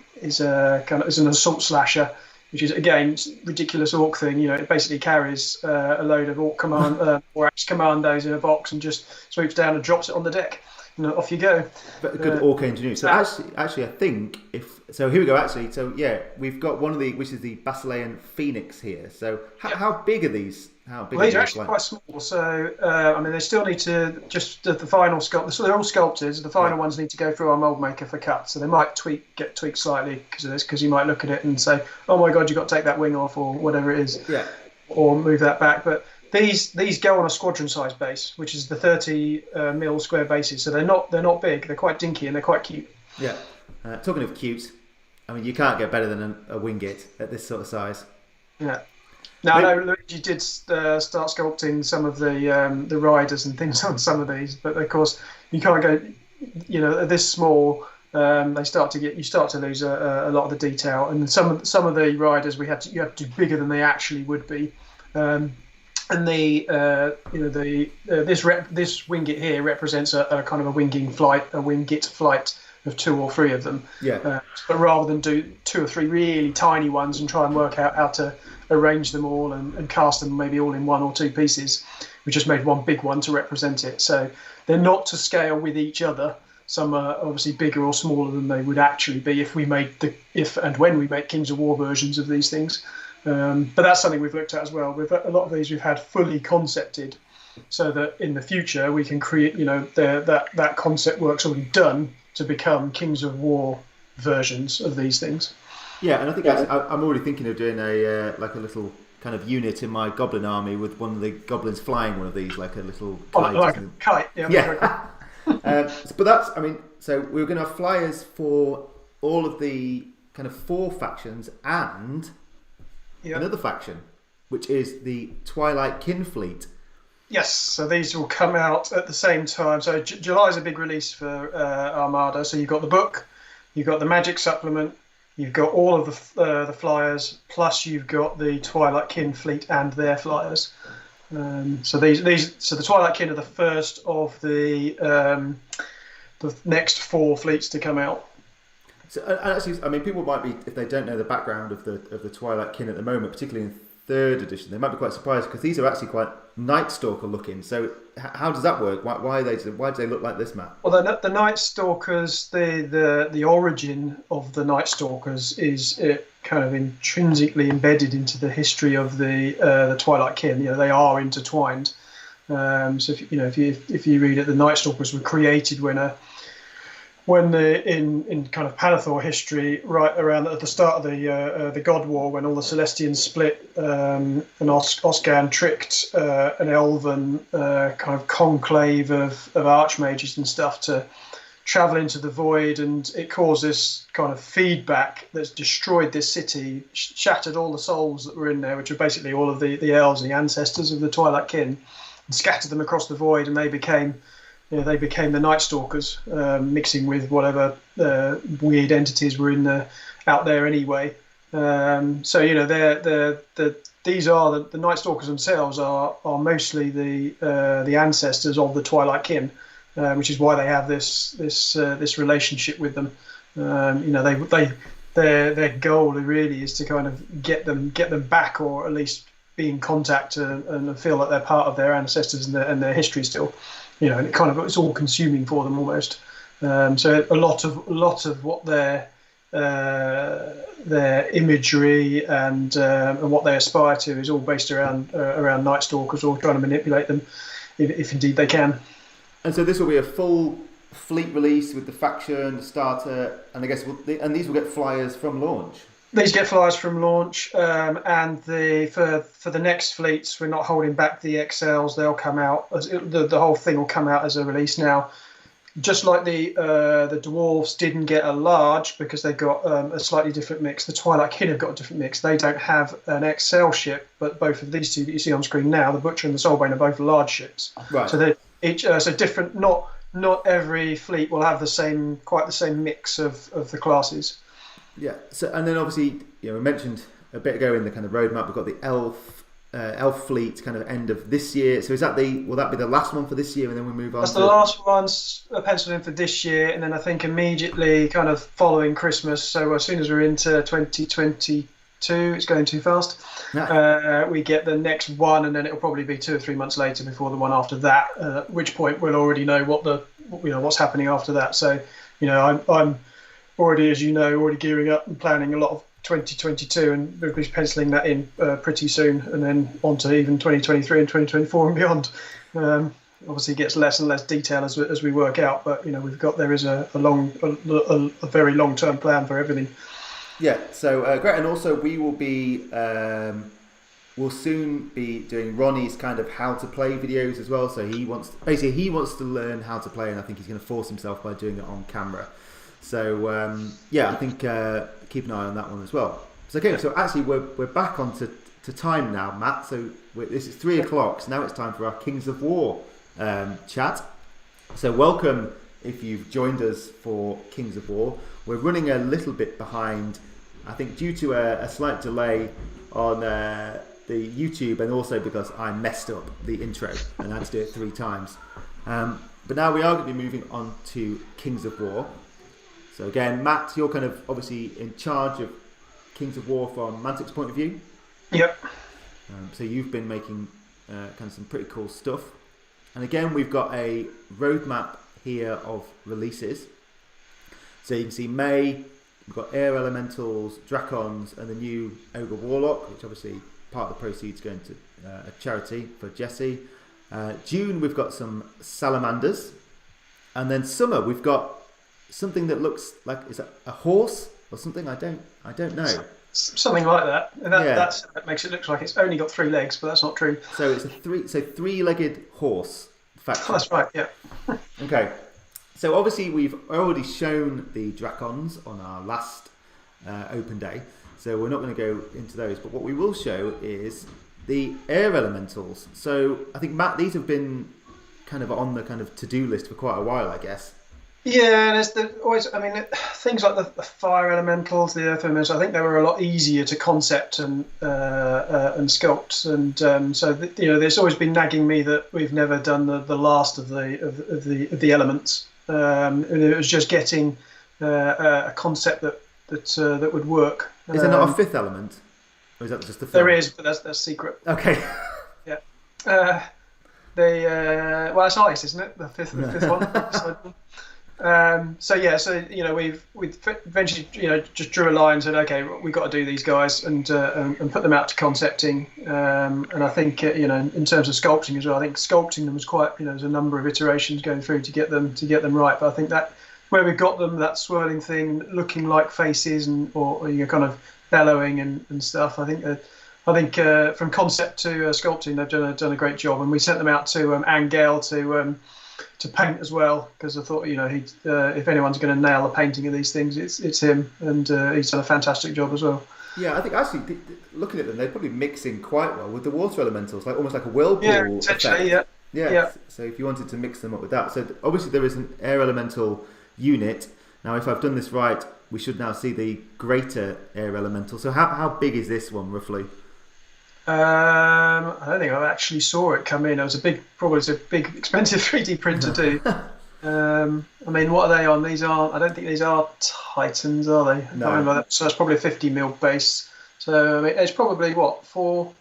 assault slasher, which is again ridiculous orc thing. It basically carries a load of orc or axe commandos in a box and just swoops down and drops it on the deck, and off you go. But a good orc engineer. So actually, I think here we go. Actually, so yeah, we've got one of which is the Basilean Phoenix here. So how big are these? These are actually quite small. So they still need to the final sculpt. So they're all sculpted. The final ones need to go through our mold maker for cut. So they might get tweaked slightly because of this. Because you might look at it and say, "Oh my God, you've got to take that wing off," or whatever it is. Yeah. Or move that back. But these go on a squadron size base, which is the 30 mil square bases. So they're not big. They're quite dinky and they're quite cute. Yeah. Talking of cute, I mean, you can't get better than a Wingit at this sort of size. Yeah. Now, I know Luigi did start sculpting some of the riders and things on some of these, but of course you can't go. This small, you start to lose a lot of the detail, and some of the riders you have to do bigger than they actually would be. And this Wingit here represents a kind of a Wingit flight of 2 or 3 of them. Yeah. But rather than do 2 or 3 really tiny ones and try and work out how to arrange them all and cast them maybe all in 1 or 2 pieces, we just made one big one to represent it. So they're not to scale with each other. Some are obviously bigger or smaller than they would actually be if when we make Kings of War versions of these things. But that's something we've looked at as well. With a lot of these, we've had fully concepted, so that in the future we can create, that concept work's already done to become Kings of War versions of these things. Yeah, and I think I'm already thinking of doing a little kind of unit in my goblin army with one of the goblins flying one of these, like a little kite. Like a kite, yeah. Yeah. But that's, I mean, so we're going to have flyers for all of the kind of 4 factions and another faction, which is the Twilight Kin Fleet. Yes, so these will come out at the same time. So July is a big release for Armada. So you've got the book, you've got the Magic supplement, you've got all of the flyers, plus you've got the Twilight Kin Fleet and their flyers. So the Twilight Kin are the first of the next 4 fleets to come out. So, and actually, I mean, people might be, if they don't know the background of the Twilight Kin at the moment, particularly in 3rd edition, they might be quite surprised because these are actually quite Night Stalker looking. So how does that work? Why do they look like this, Matt? Well, the Night Stalkers, the origin of the Night Stalkers is kind of intrinsically embedded into the history of the Twilight Kin. They are intertwined. So if you read it, the Night Stalkers were created in kind of Panathor history, right around at the start of the God War, when all the Celestians split, and Oscan tricked an elven kind of conclave of archmages and stuff to travel into the void, and it caused this kind of feedback that's destroyed this city, shattered all the souls that were in there, which are basically all of the elves and the ancestors of the Twilight Kin, and scattered them across the void, and they became the Night Stalkers, mixing with whatever weird entities were out there anyway. So these are the Night Stalkers themselves are mostly the ancestors of the Twilight Kin, which is why they have this relationship with them. Their goal really is to kind of get them back, or at least be in contact and feel that they're part of their ancestors and their history still. And it's all consuming for them almost. So a lot of what their imagery and what they aspire to is all based around Night Stalkers, or trying to manipulate them, if indeed they can. And so this will be a full fleet release with the faction, the starter, and I guess these will get flyers from launch. These get flyers from launch, and for the next fleets, we're not holding back the XLs. They'll come out the whole thing will come out as a release now. Just like the dwarves didn't get a large because they got a slightly different mix. The Twilight Kin have got a different mix. They don't have an XL ship, but both of these two that you see on screen now, the Butcher and the Soulbane, are both large ships. Right. So they're each different. Not every fleet will have quite the same mix of the classes. Yeah. So, and then obviously, we mentioned a bit ago in the kind of roadmap, we've got the elf fleet kind of end of this year. So will that be the last one for this year, and then we move on? That's the last one's penciled in for this year, and then I think immediately kind of following Christmas. So as soon as we're into 2022, it's going too fast. We get the next one, and then it'll probably be 2 or 3 months later before the one after that. At which point we'll already know what's happening after that. So I'm already, as already gearing up and planning a lot of 2022, and we'll be penciling that in pretty soon, and then on to even 2023 and 2024 and beyond. Obviously, it gets less and less detail as we work out, but there is a very long-term plan for everything. Yeah, so great, and also we will be we'll soon be doing Ronnie's kind of how to play videos as well. So he wants to learn how to play, and I think he's going to force himself by doing it on camera. So I think keep an eye on that one as well. So okay, so actually we're back on to time now, Matt. So this is 3 o'clock. So now it's time for our Kings of War chat. So welcome if you've joined us for Kings of War. We're running a little bit behind, I think, due to a slight delay on the YouTube, and also because I messed up the intro and had to do it 3 times. But now we are going to be moving on to Kings of War. So again, Matt, you're kind of obviously in charge of Kings of War from Mantic's point of view. Yep. So you've been making kind of some pretty cool stuff. And again, we've got a roadmap here of releases. So you can see May, we've got Air Elementals, Dracons, and the new Ogre Warlock, which obviously part of the proceeds going to a charity for Jesse. June, we've got some Salamanders. And then summer, we've got something that looks like, is it a horse or something? I don't know. Something like that. And that makes it look like it's only got 3 legs, but that's not true. So it's a three-legged horse faction. That's right. Yeah. Okay. So obviously we've already shown the Dracons on our last open day, so we're not going to go into those, but what we will show is the air elementals. So I think, Matt, these have been kind of on the kind of to-do list for quite a while, I guess. Yeah, there's always, I mean, things like the fire elementals, the earth elementals, I think they were a lot easier to concept and sculpt, and so there's always been nagging me that we've never done the last of the elements. And it was just getting a concept that would work. Is there not a fifth element, or is that just the film? There is, but that's secret. Okay. Yeah. Well, it's nice, isn't it? The fifth one. We've eventually just drew a line and said, okay, we've got to do these guys and put them out to concepting. And I think in terms of sculpting as well, I think sculpting them was quite there's a number of iterations going through to get them right. But I think that where we got them, that swirling thing looking like faces or you're kind of bellowing and stuff. I think from concept to sculpting, they've done a great job, and we sent them out to Angel to paint as well, because I thought if anyone's going to nail the painting of these things, it's him, and he's done a fantastic job as well. Yeah, I think actually looking at them, they're probably mixing quite well with the water elementals, like almost like a whirlpool. Yeah, potentially, effect. Yeah. So if you wanted to mix them up with that, so obviously there is an air elemental unit. Now, if I've done this right, we should now see the greater air elemental. So how big is this one roughly? I don't think I actually saw it come in. It was a big expensive 3D printer too. I mean, what are they on? I don't think these are Titans, are they? I can't remember that. So it's probably a 50mm base. So I mean, it's probably what, 4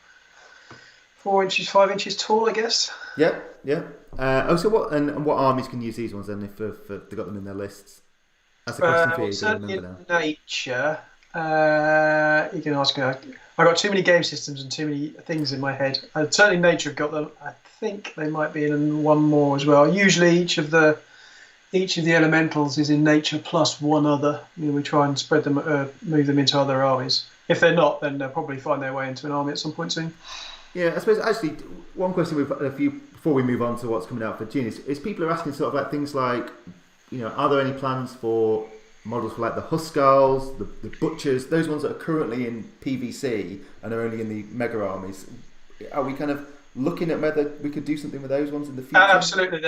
inches, 5 inches tall, I guess. Yeah. So what armies can use these ones then if they've got them in their lists? That's a question for you. Certainly in nature. You can ask me. I've got too many game systems and too many things in my head. Certainly nature have got them. I think they might be in one more as well. Usually each of the elementals is in nature plus one other. We try and spread them, move them into other armies. If they're not, then they'll probably find their way into an army at some point soon. Yeah, I suppose actually one question we've had a few before we move on to what's coming out for June is people are asking sort of like things like, are there any plans for models for like the Huskarls, the Butchers, those ones that are currently in PVC and are only in the mega armies? Are we kind of looking at whether we could do something with those ones in the future? Absolutely.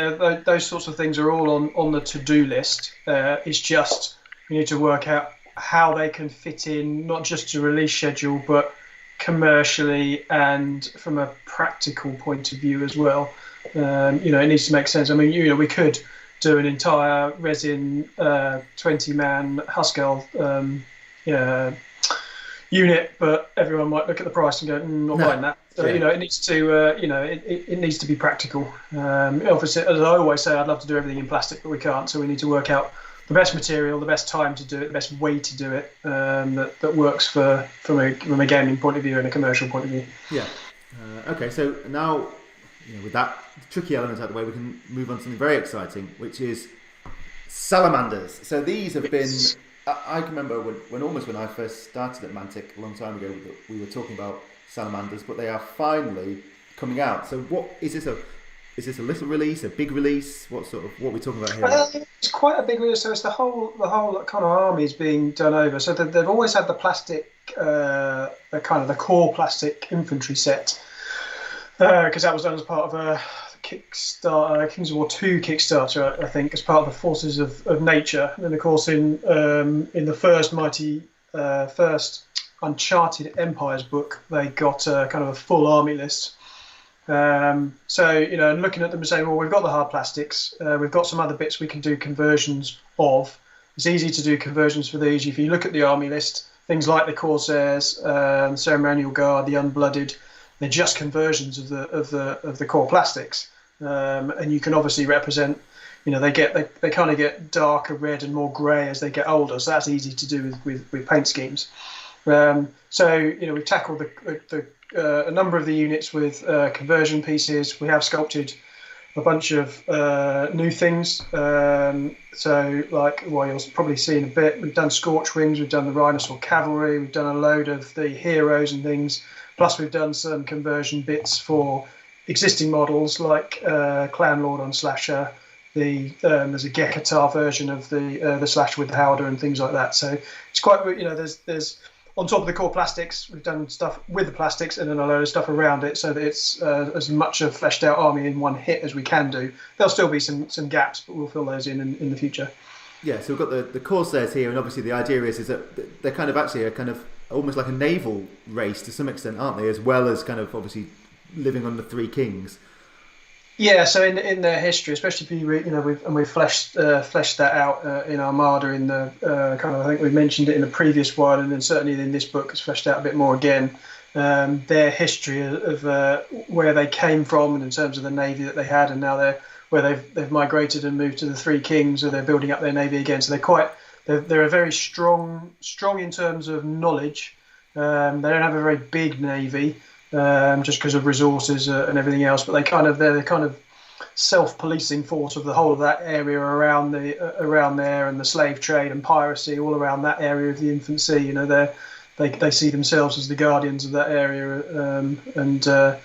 Those sorts of things are all on the to-do list. It's just we need to work out how they can fit in, not just to release schedule, but commercially and from a practical point of view as well. It needs to make sense. I mean, we could do an entire resin 20-man Huskarl unit, but everyone might look at the price and go, not buying that. So, it needs to it needs to be practical. Obviously, as I always say, I'd love to do everything in plastic, but we can't. So we need to work out the best material, the best time to do it, the best way to do it, that works from a gaming point of view and a commercial point of view. Yeah. Okay. So now, with that tricky element out of the way, we can move on to something very exciting, which is salamanders. So these have been. I can remember when I first started at Mantic a long time ago, we were talking about salamanders, but they are finally coming out. So what is this? Is this a little release, a big release? What are we talking about here? It's quite a big release. So it's the whole kind of army is being done over. So they've always had the plastic, the kind of the core plastic infantry set, because that was done as part of a Kickstarter, Kings of War 2 Kickstarter, I think, as part of the Forces of Nature. And then, of course, in the first Uncharted Empires book, they got kind of a full army list. So, looking at them and saying, well, we've got the hard plastics, we've got some other bits we can do conversions of. It's easy to do conversions for these. If you look at the army list, things like the Corsairs, Ceremonial Guard, the Unblooded, they're just conversions of the core plastics. And you can obviously represent, they kind of get darker red and more grey as they get older. So that's easy to do with paint schemes. We've tackled a number of the units with conversion pieces. We have sculpted a bunch of new things. You'll probably see in a bit, we've done Scorch Wings, we've done the Rhinosaur Cavalry, we've done a load of the heroes and things. Plus, we've done some conversion bits for existing models like Clan Lord on Slasher, there's a Gekatar version of the Slash with the Howder and things like that. So it's quite, there's on top of the core plastics, we've done stuff with the plastics and then a load of stuff around it, so that it's as much a fleshed out army in one hit as we can do. There'll still be some gaps, but we'll fill those in the future. Yeah, so we've got the Corsairs here, and obviously the idea is that they're kind of actually a kind of almost like a naval race to some extent, aren't they? As well as kind of obviously living on the Three Kings. Yeah, so in their history, especially if we've fleshed that out in Armada in the I think we mentioned it in the previous one, and then certainly in this book it's fleshed out a bit more again. Their history of where they came from, and in terms of the navy that they had, and now they've migrated and moved to the Three Kings, or they're building up their navy again. So they're a very strong in terms of knowledge. They don't have a very big navy. Just because of resources and everything else, but they're the kind of self-policing force of the whole of that area around there, and the slave trade and piracy all around that area of the Infant Sea. They see themselves as the guardians of that area, and the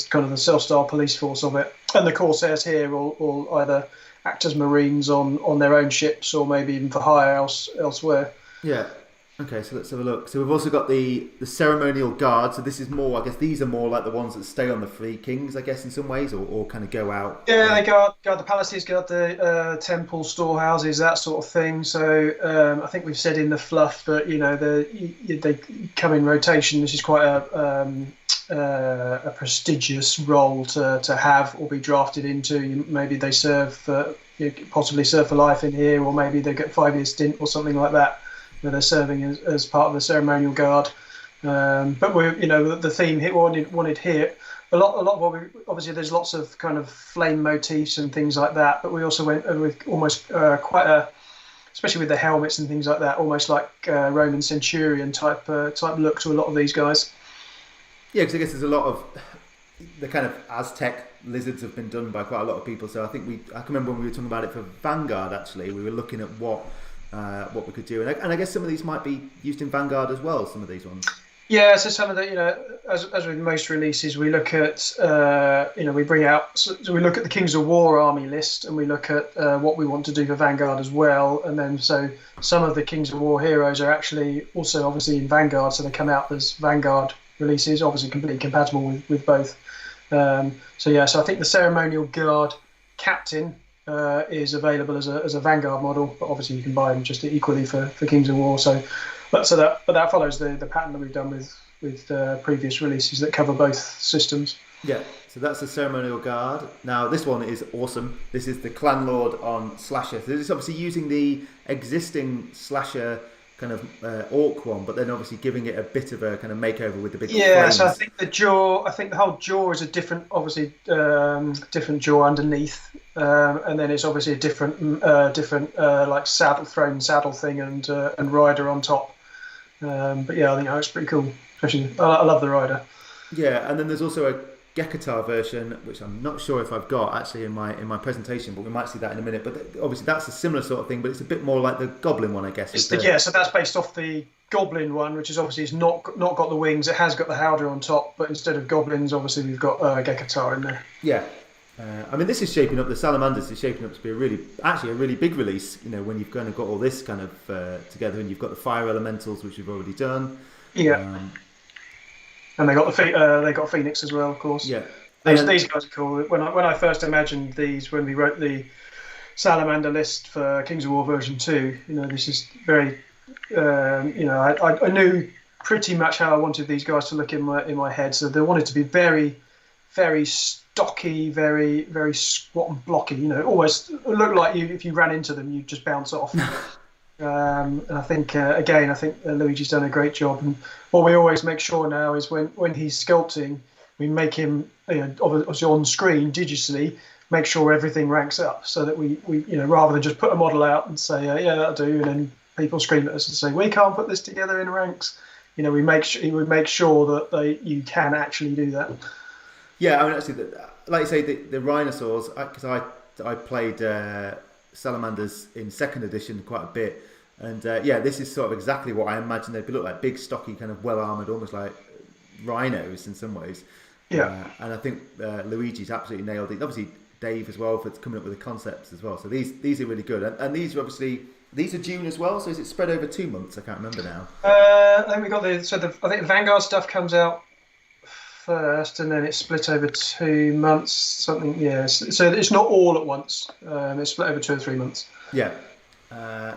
kind of the self-styled police force of it. And the Corsairs here will either act as marines on their own ships, or maybe even for hire elsewhere. Yeah. Okay, so let's have a look. So we've also got the ceremonial guard. So this is more, I guess, these are more like the ones that stay on the Three Kings, I guess, in some ways, or kind of go out. Yeah, they guard the palaces, guard the temple storehouses, that sort of thing. So I think we've said in the fluff, but they come in rotation. This is quite a prestigious role to have or be drafted into. Maybe they possibly serve for life in here, or maybe they get 5-year stint or something like that, where they're serving as part of the ceremonial guard. But we're, the theme here wanted here. A lot of what obviously there's lots of kind of flame motifs and things like that. But we also went with almost especially with the helmets and things like that, almost like Roman centurion type look to a lot of these guys. Yeah, because I guess there's a lot of the kind of Aztec lizards have been done by quite a lot of people. So I can remember when we were talking about it for Vanguard. Actually, we were looking at what we could do, and I guess some of these might be used in Vanguard as well. Some of these ones. Yeah, so some of the, as with most releases, we look at we bring out. So we look at the Kings of War army list, and we look at what we want to do for Vanguard as well. And then so some of the Kings of War heroes are actually also obviously in Vanguard, so they come out as Vanguard releases, obviously completely compatible with both. So I think the ceremonial guard captain is available as a Vanguard model, but obviously you can buy them just equally for Kings of War. But that follows the pattern that we've done with previous releases that cover both systems. Yeah, so that's the ceremonial guard. Now this one is awesome. This is the Clan Lord on Slasher. This is obviously using the existing Slasher kind of orc one, but then obviously giving it a bit of a kind of makeover with the big flames. So I think the whole jaw is a different jaw underneath, and then it's obviously a different like saddle thing and rider on top. But yeah, I think that's pretty cool. Especially, I love the rider. Yeah, and then there's also a Gekatar version, which I'm not sure if I've got actually in my presentation, but we might see that in a minute. But obviously that's a similar sort of thing, but it's a bit more like the Goblin one, I guess. So that's based off the Goblin one, which is obviously it's not got the wings. It has got the Howder on top, but instead of goblins, obviously we've got Gekatar in there. Yeah. I mean, this is shaping up. The Salamanders is shaping up to be a really big release. When you've kind of got all this kind of together, and you've got the fire elementals, which we've already done. Yeah. And they got Phoenix as well, of course. Yeah. These guys are cool. When I first imagined these, when we wrote the Salamander list for Kings of War version 2, this is very, I knew pretty much how I wanted these guys to look in my head. So they wanted to be very, very stocky, very, very squat and blocky. Almost look like if you ran into them, you'd just bounce off. And I think Luigi's done a great job. And what we always make sure now is when he's sculpting, we make him obviously on screen digitally, make sure everything ranks up, so that we rather than just put a model out and say that'll do, and then people scream at us and say we can't put this together in ranks. We make sure that you can actually do that. Yeah, I mean, actually, like you say, the Rhinosaurs, because I played Salamanders in 2nd edition quite a bit, and this is sort of exactly what I imagine they'd look like: big, stocky, kind of well armored, almost like rhinos in some ways. Yeah, and I think Luigi's absolutely nailed it. Obviously, Dave as well for coming up with the concepts as well. So these are really good, and these are obviously June as well. So is it spread over 2 months? I can't remember now. I think we got I think the Vanguard stuff comes out first, and then it's split over 2 months. Something, yeah. So it's not all at once. It's split over 2 or 3 months. Yeah.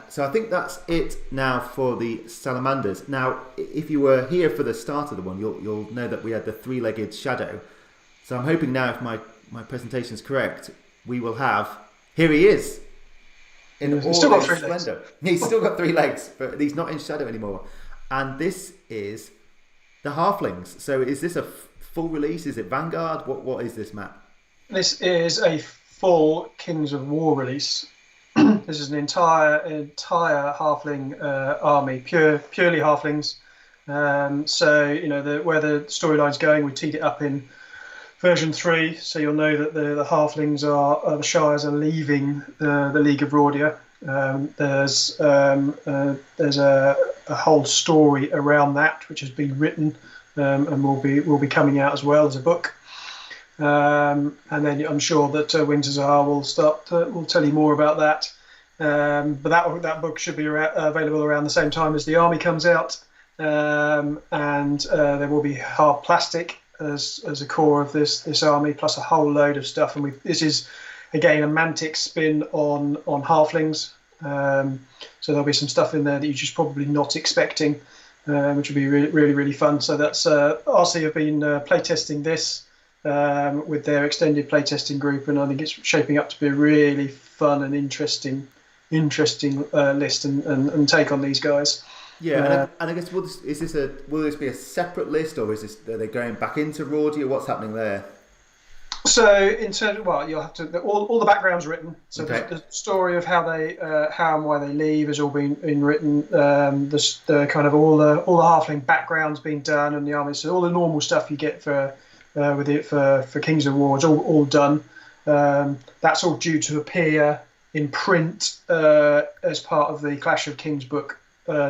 So I think that's it now for the salamanders. Now, if you were here for the start of the one, you'll know that we had the three-legged shadow. So I'm hoping now, if my presentation is correct, we will have. Here he is. In all still got his 3 legs. splendor. He's still got 3 legs, but he's not in shadow anymore. And this is the halflings. So is this a full release? Is it Vanguard? What is this, Matt? This is a full Kings of War release. This is an entire halfling army, purely halflings. So where the storyline's going, we teed it up in version 3, so you'll know that the halflings the Shires are leaving the League of Rordia. There's a whole story around that which has been written and will be coming out as well as a book. And then I'm sure that Winterzar will tell you more about that. But that book should be available around the same time as the army comes out, and there will be hard plastic as a core of this army, plus a whole load of stuff. And this is again a Mantic spin on halflings. So there'll be some stuff in there that you're just probably not expecting, which will be really, really, really fun. So that's RC have been playtesting this with their extended playtesting group, and I think it's shaping up to be a really fun and interesting list and take on these guys. Yeah, and I guess will this be a separate list, or are they going back into Rordia? What's happening there? So in terms of, you'll have to all the background's written. So okay. The story of how and why they leave has all been written. The kind of all the halfling background's been done, and the army. So all the normal stuff you get for Kings of War is all done. That's all due to appear in print as part of the Clash of Kings book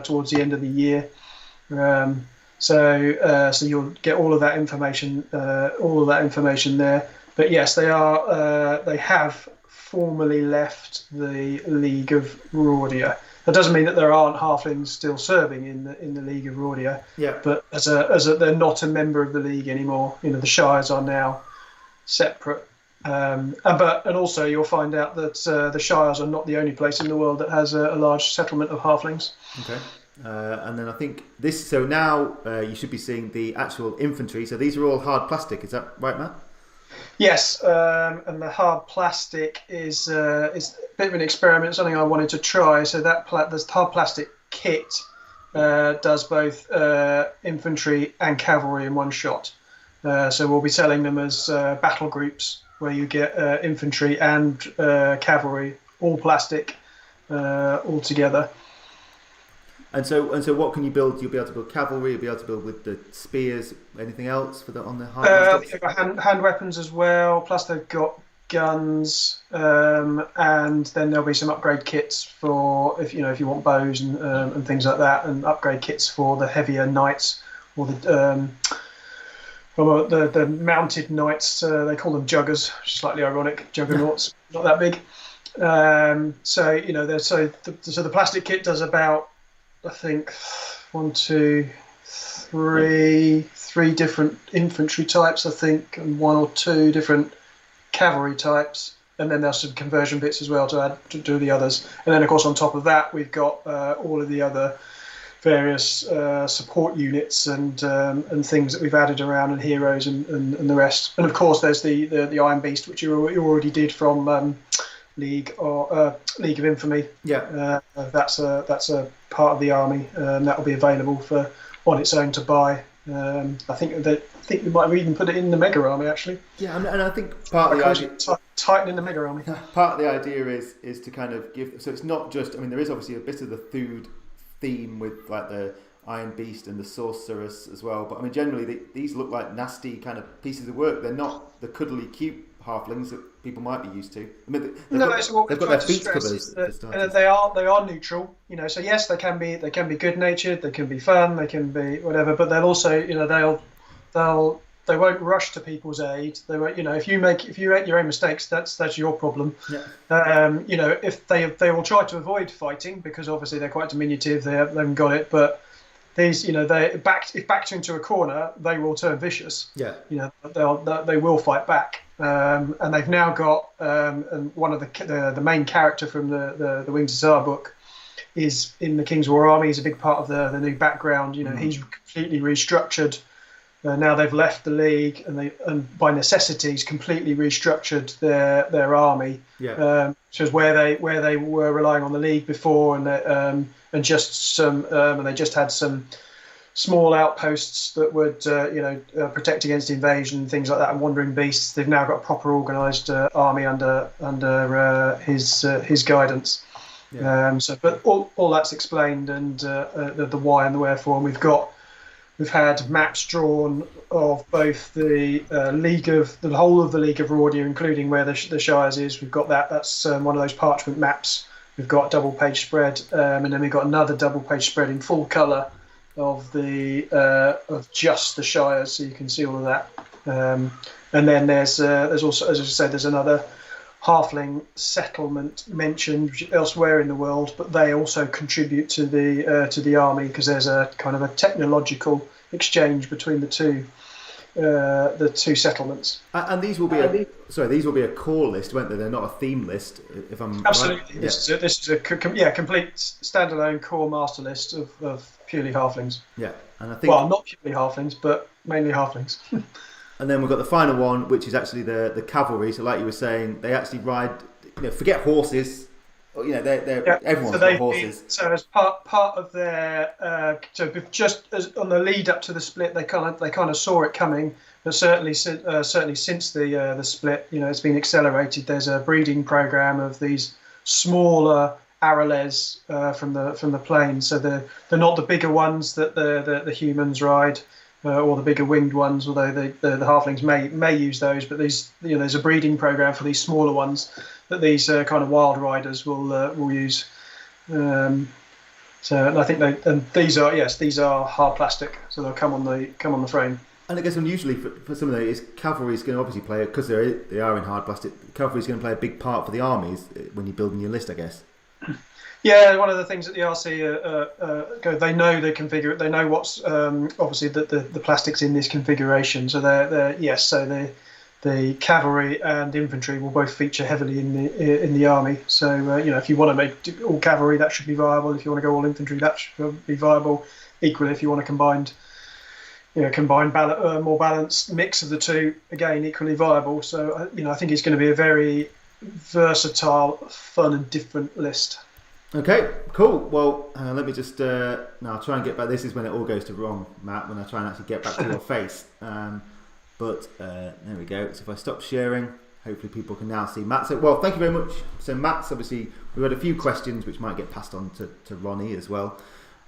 towards the end of the year. So you'll get all of that information there. But yes, they have formally left the League of Rordia. That doesn't mean that there aren't halflings still serving in the League of Rordia. Yeah. But as they're not a member of the League anymore. The Shires are now separate. And also you'll find out that the Shires are not the only place in the world that has a large settlement of halflings. Okay. And then I think so now you should be seeing the actual infantry. So these are all hard plastic. Is that right, Matt? Yes, and the hard plastic is a bit of an experiment, something I wanted to try. So this hard plastic kit does both infantry and cavalry in one shot. So we'll be selling them as battle groups, where you get infantry and cavalry, all plastic, all together. And so what can you build? You'll be able to build cavalry, you'll be able to build with the spears, anything else on the hard they've got hand weapons as well, plus they've got guns, and then there'll be some upgrade kits for if you want bows and things like that, and upgrade kits for the heavier knights or the mounted knights. They call them juggers, slightly ironic, juggernauts, not that big. So the plastic kit does about, I think, 3 different infantry types, I think, and 1 or 2 different cavalry types, and then there's some conversion bits as well to add to do the others. And then, of course, on top of that, we've got all of the other various support units and things that we've added around, and heroes and the rest. And of course, there's the Iron Beast, which you already did from League of Infamy. Yeah, that's a part of the army, and that will be available on its own to buy. I think we might have even put it in the Mega Army actually. Yeah, and I think part of the idea Titan in the Mega Army. Part of the idea is to kind of give. So it's not just. I mean, there is obviously a bit of the food theme with like the Iron Beast and the Sorceress as well. But I mean, generally these look like nasty kind of pieces of work. They're not the cuddly cute halflings that people might be used to. I mean, they've got their feet covers. They are neutral. So yes, they can be good natured. They can be fun. They can be whatever. But they'll also they'll rush to people's aid. They won't, if you make your own mistakes, that's your problem. Yeah. If they will try to avoid fighting because obviously they're quite diminutive, they haven't got it. But these, if backed into a corner, they will turn vicious. Yeah. They will fight back. And they've now got and one of the main character from the Wings of Tsar book is in the King's War Army. He's a big part of the new background. He's completely restructured. Now they've left the League, and by necessity, he's completely restructured their army. Yeah. Which is where they were relying on the League before, and they just had some small outposts that would protect against invasion, things like that, and wandering beasts. They've now got a proper organised army under his guidance. Yeah. But all that's explained, and the why and the wherefore. And we've had maps drawn of both the whole of the League of Rordia, including where the Shires is. We've got that. That's one of those parchment maps. We've got double page spread, and then we've got another double page spread in full colour of just the Shires, so you can see all of that. And then there's also, as I said, there's another halfling settlement mentioned elsewhere in the world, but they also contribute to the army because there's a kind of a technological exchange between the two settlements. And these will be a core list, won't they? They're not a theme list. If I'm absolutely, right? This is a complete standalone core master list of purely halflings. Yeah, and I think not purely halflings, but mainly halflings. And then we've got the final one, which is actually the cavalry. So, like you were saying, they actually ride. Forget horses. Everyone's got horses. So, as part of their, just as on the lead up to the split, they kind of saw it coming. But certainly since the split, it's been accelerated. There's a breeding program of these smaller Arales from the plains. So they're not the bigger ones that the humans ride. Or the bigger winged ones, although the halflings may use those, but there's a breeding program for these smaller ones that these kind of wild riders will use. And I think these are hard plastic, so they'll come on the frame. And I guess unusually for some of those, cavalry is going to obviously play, because they are in hard plastic. Cavalry is going to play a big part for the armies when you're building your list, I guess. Yeah, one of the things that the RC they know they configure. They know what's obviously the plastics in this configuration. So the cavalry and infantry will both feature heavily in the army. So if you want to make all cavalry, that should be viable. If you want to go all infantry, that should be viable. Equally, if you want to combine more balanced mix of the two, again equally viable. So I think it's going to be a very versatile, fun and different list. Okay, cool. Well, let me just now I'll try and get back. This is when it all goes to wrong, Matt, when I try and actually get back to your face. But there we go. So if I stop sharing, hopefully people can now see Matt. So, well, thank you very much. So Matt's obviously, we've had a few questions which might get passed on to Ronnie as well.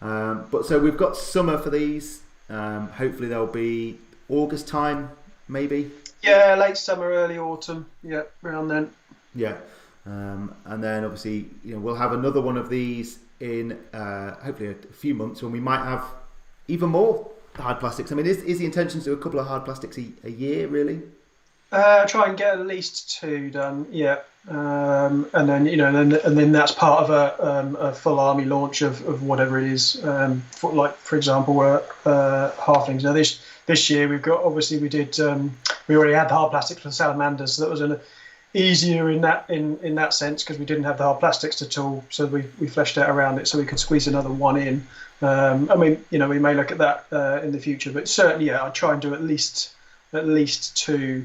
But so we've got summer for these. Hopefully they'll be August time, maybe. Yeah, late summer, early autumn. Yeah, around then. Yeah. And then obviously we'll have another one of these in hopefully a few months when we might have even more hard plastics. I mean, is the intention to do a couple of hard plastics a year really? Try and get at least 2 done. Yeah, and then and then that's part of a full army launch of whatever it is. For example, halflings. Now this year we've got we already had the hard plastics for salamanders, so that was easier in that sense because we didn't have the hard plastics at all, so we fleshed out around it so we could squeeze another one in. We may look at that in the future, but certainly I'd try and do at least 2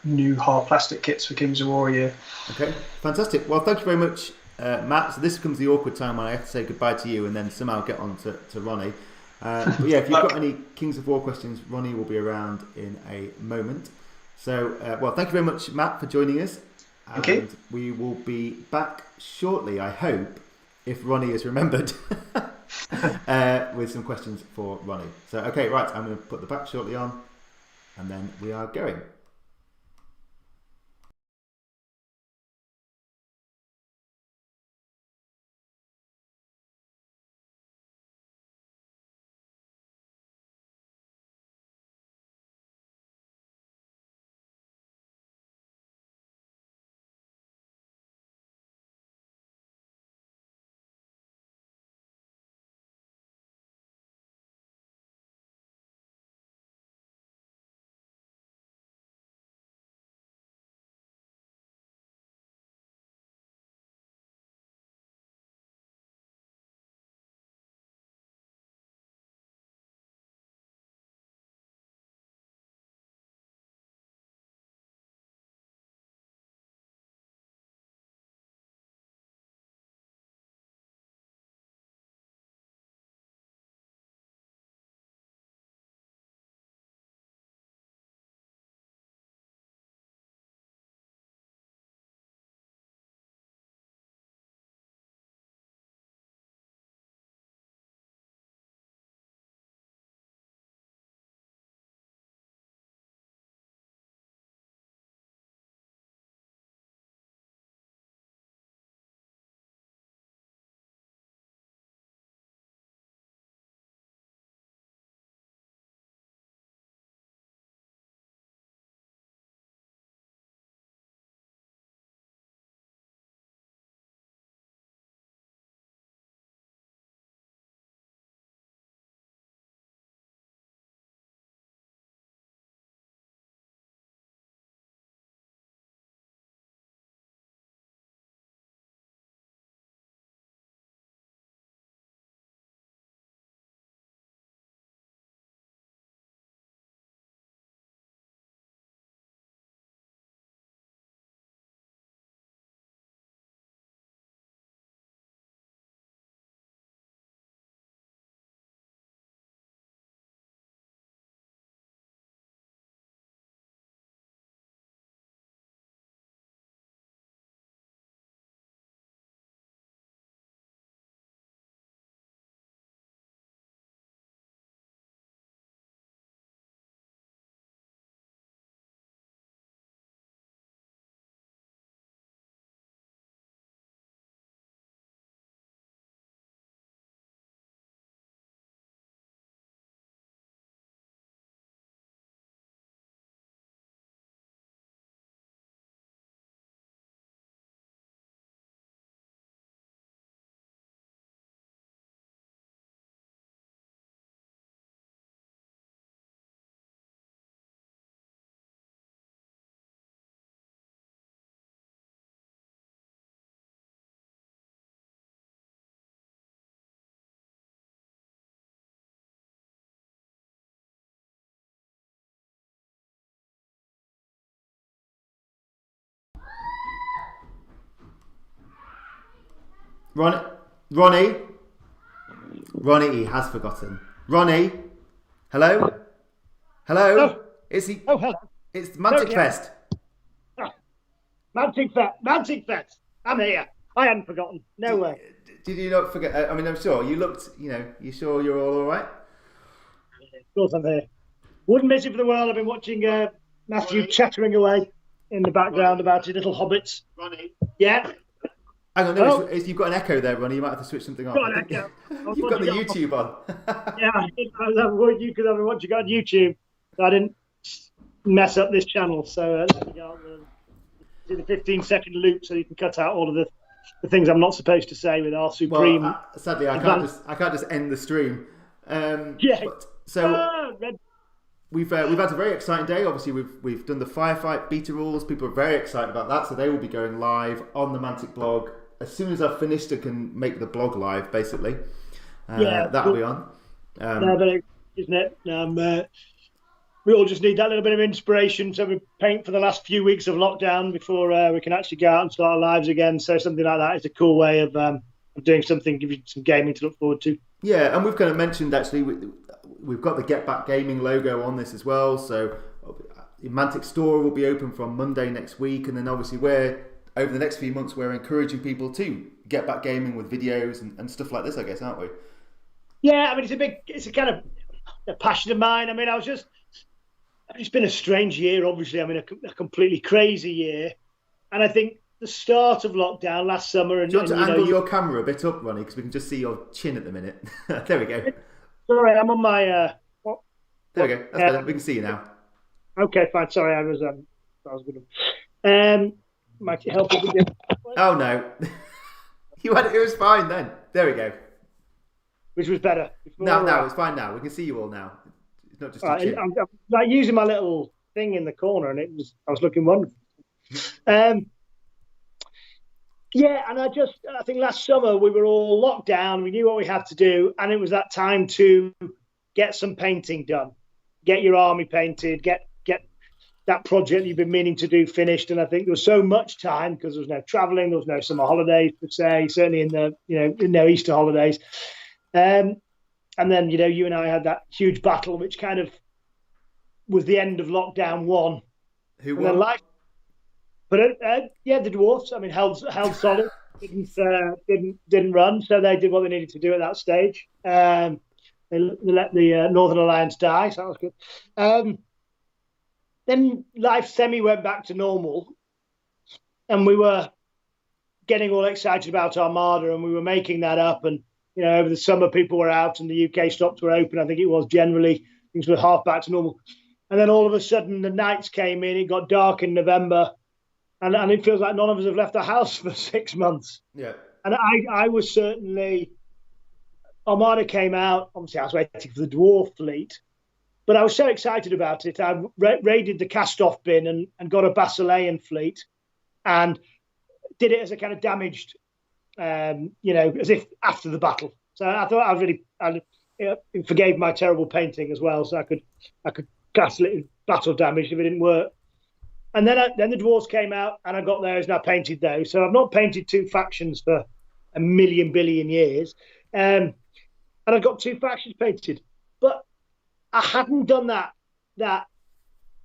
new hard plastic kits for Kings of War a year. Okay, fantastic. Well, thank you very much, Matt. So this comes the awkward time when I have to say goodbye to you and then somehow get on to Ronnie. But yeah, if you've got any Kings of War questions, Ronnie will be around in a moment. So, well, thank you very much, Matt, for joining us. And okay. We will be back shortly, I hope, if Ronnie has remembered, with some questions for Ronnie. So, okay, right, I'm going to put the back shortly on, and then we are going. Ronnie, he has forgotten. Ronnie, hello. Oh. Is he? Oh, hello. It's Mantic-Fest. Mantic-Fest. I'm here. I hadn't forgotten. No way. Did you not forget? I mean, I'm sure you looked. You sure you're all right? Of course, I'm here. Wouldn't miss it for the world. I've been watching Matthew chattering away in the background about his little hobbits. Ronnie. Yeah. Hang on, no, you've got an echo there, Ronnie. You might have to switch something off. Got an echo. You've got the YouTube on. Yeah, I love what you could have what you got on YouTube. So I didn't mess up this channel. So let me go do the 15-second loop so you can cut out all of the things I'm not supposed to say with our supreme. Well, sadly, I can't just end the stream. Yeah. We've had a very exciting day. Obviously, we've done the Firefight beta rules. People are very excited about that, so they will be going live on the Mantic blog as soon as I've finished. I can make the blog live, basically. That'll be on. Isn't it? We all just need that little bit of inspiration. So we paint for the last few weeks of lockdown before we can actually go out and start our lives again. So something like that is a cool way of doing something, give you some gaming to look forward to. Yeah, and we've kind of mentioned actually we've got the Get Back Gaming logo on this as well. So Mantic Store will be open from Monday next week, and then obviously over the next few months we're encouraging people to get back gaming with videos and stuff like this, I guess, aren't we? Yeah, I mean it's a kind of a passion of mine. I mean it's been a strange year, obviously. I mean a completely crazy year, and I think the start of lockdown last summer. And do you want to angle your camera a bit up, Ronnie, because we can just see your chin at the minute. There we go. Sorry, I'm on my. There we go. That's better. We can see you now. Okay, fine. Sorry, I was good. Might you help with it? Oh no, it was fine then. There we go. Which was better. No, it's fine now. We can see you all now. It's not just. Right, I'm like using my little thing in the corner, and I was looking wonderful. Yeah, and I think last summer we were all locked down. We knew what we had to do, and it was that time to get some painting done, get your army painted, get that project you've been meaning to do finished. And I think there was so much time because there was no travelling, there was no summer holidays per se, certainly in no Easter holidays. And then you and I had that huge battle, which kind of was the end of lockdown one. Who won? But the dwarfs. I mean, held solid. Didn't run, so they did what they needed to do at that stage. They let the Northern Alliance die, so that was good. Then life went back to normal, and we were getting all excited about Armada, and we were making that up. And over the summer, people were out, and the UK shops were open. I think it was generally things were half back to normal. And then all of a sudden, the nights came in. It got dark in November. And it feels like none of us have left the house for 6 months. Yeah. And I was certainly, Armada came out. Obviously, I was waiting for the dwarf fleet. But I was so excited about it. I raided the cast-off bin and got a Basilean fleet and did it as a kind of damaged, as if after the battle. So I thought it forgave my terrible painting as well. So I could cast a little battle damage if it didn't work. And then the dwarves came out, and I got those, and I painted those. So I've not painted two factions for a million billion years, and I got two factions painted. But I hadn't done that. I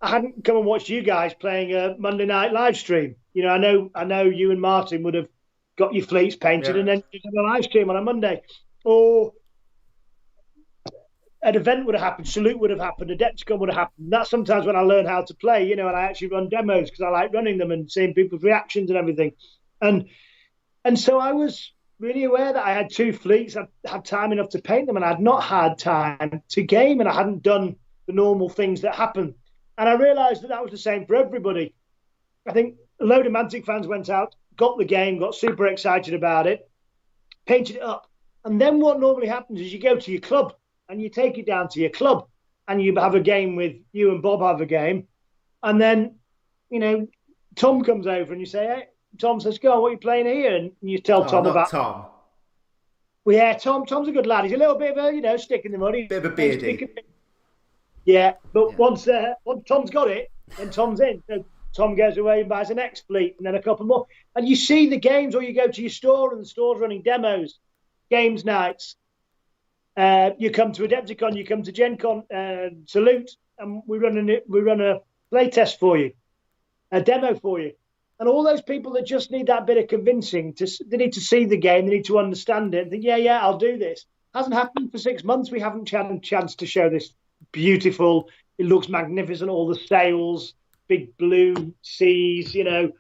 hadn't come and watched you guys playing a Monday night live stream. I know you and Martin would have got your fleets painted, and then you did a live stream on a Monday, or an event would have happened, Salute would have happened, Adepticon would have happened. That's sometimes when I learn how to play, and I actually run demos because I like running them and seeing people's reactions and everything. And so I was really aware that I had two fleets. I had time enough to paint them, and I had not had time to game, and I hadn't done the normal things that happen. And I realised that was the same for everybody. I think a load of Mantic fans went out, got the game, got super excited about it, painted it up. And then what normally happens is you go to your club, and you take it down to your club, and you have a game with you and Bob have a game. And then, Tom comes over and you say, hey, Tom says, go on, what are you playing here? And you tell Tom about Tom. Well, yeah, Tom's a good lad. He's a little bit of a, stick in the mud. Bit of a beardy. Yeah, but once Tom's got it, then Tom's in. So Tom goes away and buys an X fleet, and then a couple more. And you see the games, or you go to your store and the store's running demos, games nights. You come to Adepticon, you come to Gen Con, Salute, and we run a playtest for you, a demo for you. And all those people that just need that bit of convincing, they need to see the game, they need to understand it, and think, yeah, I'll do this. Hasn't happened for 6 months. We haven't had a chance to show this beautiful. It looks magnificent. All the sails, big blue seas. And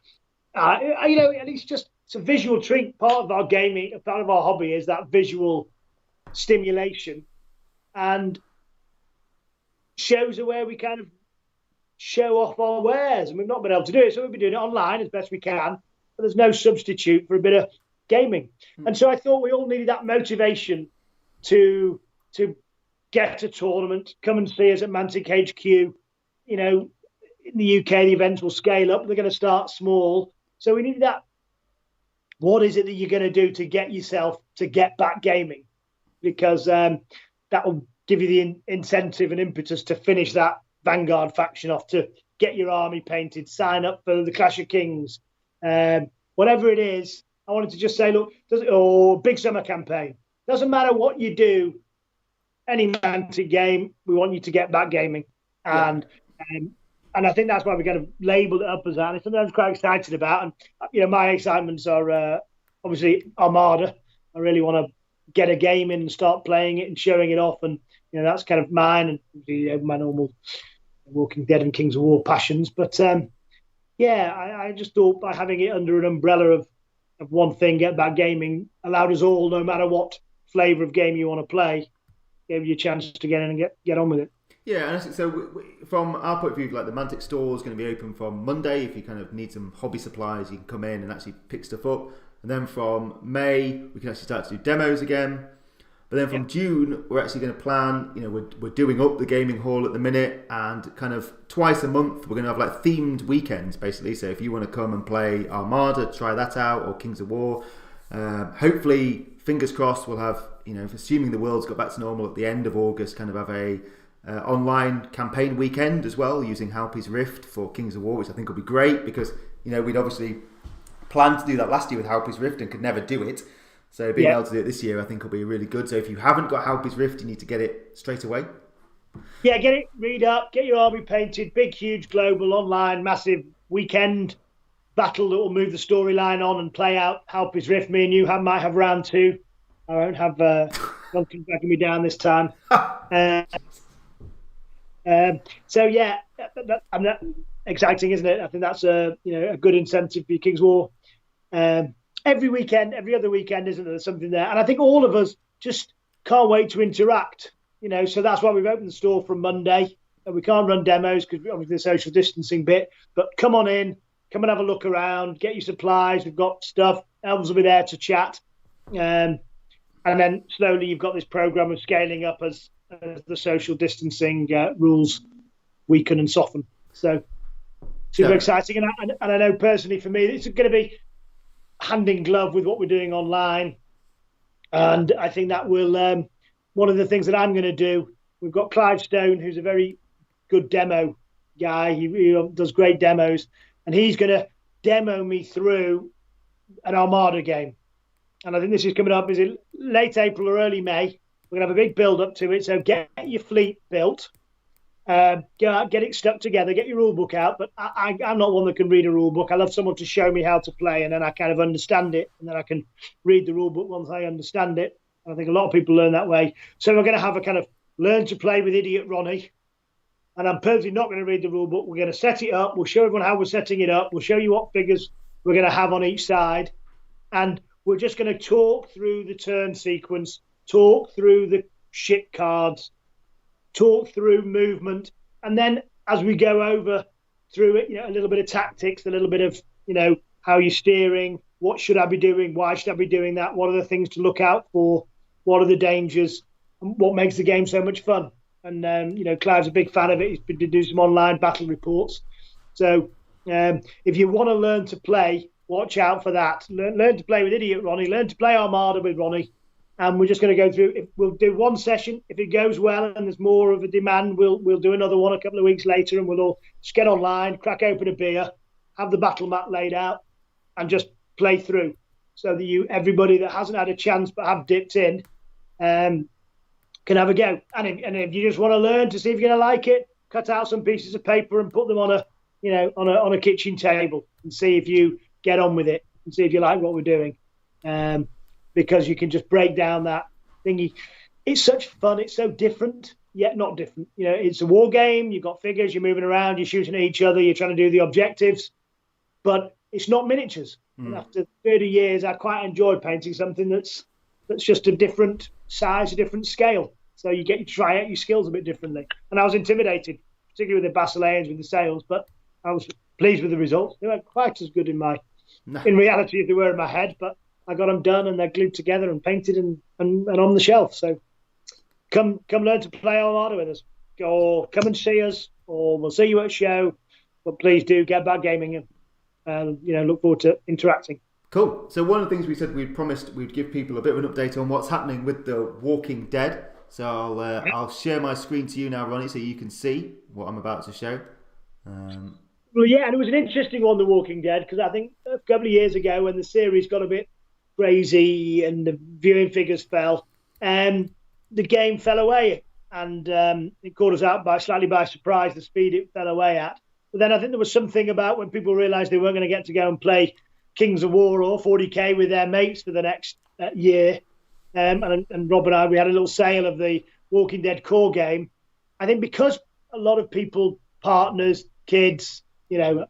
it's a visual treat. Part of our gaming, part of our hobby is that visual stimulation, and shows are where we kind of show off our wares, and we've not been able to do it, so we've been doing it online as best we can. But there's no substitute for a bit of gaming, and so I thought we all needed that motivation to get a tournament, come and see us at Mantic HQ. In the UK, the events will scale up. They're going to start small. So we need that. What is it that you're going to do to get yourself to get back gaming? Because that will give you the incentive and impetus to finish that Vanguard faction off, to get your army painted, sign up for the Clash of Kings. Whatever it is, I wanted to just say, look, big summer campaign. Doesn't matter what you do, any Mantic game, we want you to get back gaming. And I think that's why we kind of labelled it up as that. It's something I'm quite excited about. And, my excitements are obviously Armada. I really want to get a game in and start playing it and showing it off. And, that's kind of mine and my normal Walking Dead and Kings of War passions. But, I just thought by having it under an umbrella of one thing, Get Back Gaming, allowed us all, no matter what flavour of game you want to play, gave you a chance to get in and get on with it. Yeah, and so from our point of view, like the Mantic store is going to be open from Monday. If you kind of need some hobby supplies, you can come in and actually pick stuff up. And then from May, we can actually start to do demos again. But then from June, we're actually going to plan, we're doing up the gaming hall at the minute, and kind of twice a month, we're going to have like themed weekends, basically. So if you want to come and play Armada, try that out, or Kings of War. Hopefully, fingers crossed, we'll have, assuming the world's got back to normal at the end of August, kind of have a online campaign weekend as well, using Halpy's Rift for Kings of War, which I think will be great, because, we'd obviously planned to do that last year with Halpy's Rift and could never do it. So being able to do it this year, I think will be really good. So if you haven't got Halpy's Rift, you need to get it straight away. Yeah, get it, read up, get your army painted, big, huge, global, online, massive weekend battle that will move the storyline on and play out Halpy's Rift. Me and you might have round 2. I won't have something dragging me down this time. I'm not exciting, isn't it? I think that's a good incentive for your King's War. Every weekend, every other weekend, isn't there something there? And I think all of us just can't wait to interact. So that's why we've opened the store from Monday. And we can't run demos because obviously the social distancing bit. But come on in, come and have a look around, get your supplies. We've got stuff. Elves will be there to chat. And then slowly you've got this program of scaling up as the social distancing rules weaken and soften. So super exciting. And I know personally for me, it's going to be hand in glove with what we're doing online. And I think that will, one of the things that I'm going to do, we've got Clive Stone, who's a very good demo guy. He does great demos. And he's going to demo me through an Armada game. And I think this is coming up, is it late April or early May? We're going to have a big build up to it. So get your fleet built, get it stuck together, get your rule book out. But I'm not one that can read a rule book. I love someone to show me how to play, and then I kind of understand it. And then I can read the rule book once I understand it. And I think a lot of people learn that way. So we're going to have a kind of learn to play with idiot Ronnie. And I'm personally not going to read the rule book. We're going to set it up. We'll show everyone how we're setting it up. We'll show you what figures we're going to have on each side. And we're just going to talk through the turn sequence, talk through the shit cards, talk through movement. And then as we go over through it, a little bit of tactics, a little bit of, how you're steering, what should I be doing? Why should I be doing that? What are the things to look out for? What are the dangers? And what makes the game so much fun? And, Clive's a big fan of it. He's been to do some online battle reports. So if you want to learn to play, watch out for that. Learn to play with Idiot Ronnie. Learn to play Armada with Ronnie. And we're just going to go through. We'll do one session. If it goes well and there's more of a demand, we'll do another one a couple of weeks later, and we'll all just get online, crack open a beer, have the battle map laid out, and just play through, so that everybody that hasn't had a chance but have dipped in can have a go. And if you just want to learn to see if you're going to like it, cut out some pieces of paper and put them on a kitchen table and see if you get on with it and see if you like what we're doing. Because you can just break down that thingy. It's such fun. It's so different, yet not different. It's a war game. You've got figures. You're moving around. You're shooting at each other. You're trying to do the objectives. But it's not miniatures. And after 30 years, I quite enjoy painting something that's just a different size, a different scale. So you get to try out your skills a bit differently. And I was intimidated, particularly with the Basileans, with the sails, but I was pleased with the results. They weren't quite as good in reality as they were in my head, but I got them done and they're glued together and painted and on the shelf. So come learn to play Armada with us, or come and see us, or we'll see you at a show. But please do get back gaming and look forward to interacting. Cool. So one of the things we said, we promised we'd give people a bit of an update on what's happening with The Walking Dead. So I'll share my screen to you now, Ronnie, so you can see what I'm about to show. Well, yeah, and it was an interesting one, The Walking Dead, because I think a couple of years ago when the series got a bit crazy and the viewing figures fell, the game fell away, and it caught us out slightly by surprise, the speed it fell away at. But then I think there was something about when people realised they weren't going to get to go and play Kings of War or 40k with their mates for the next year. And Rob and I, we had a little sale of the Walking Dead core game. I think because a lot of people, partners, kids, knew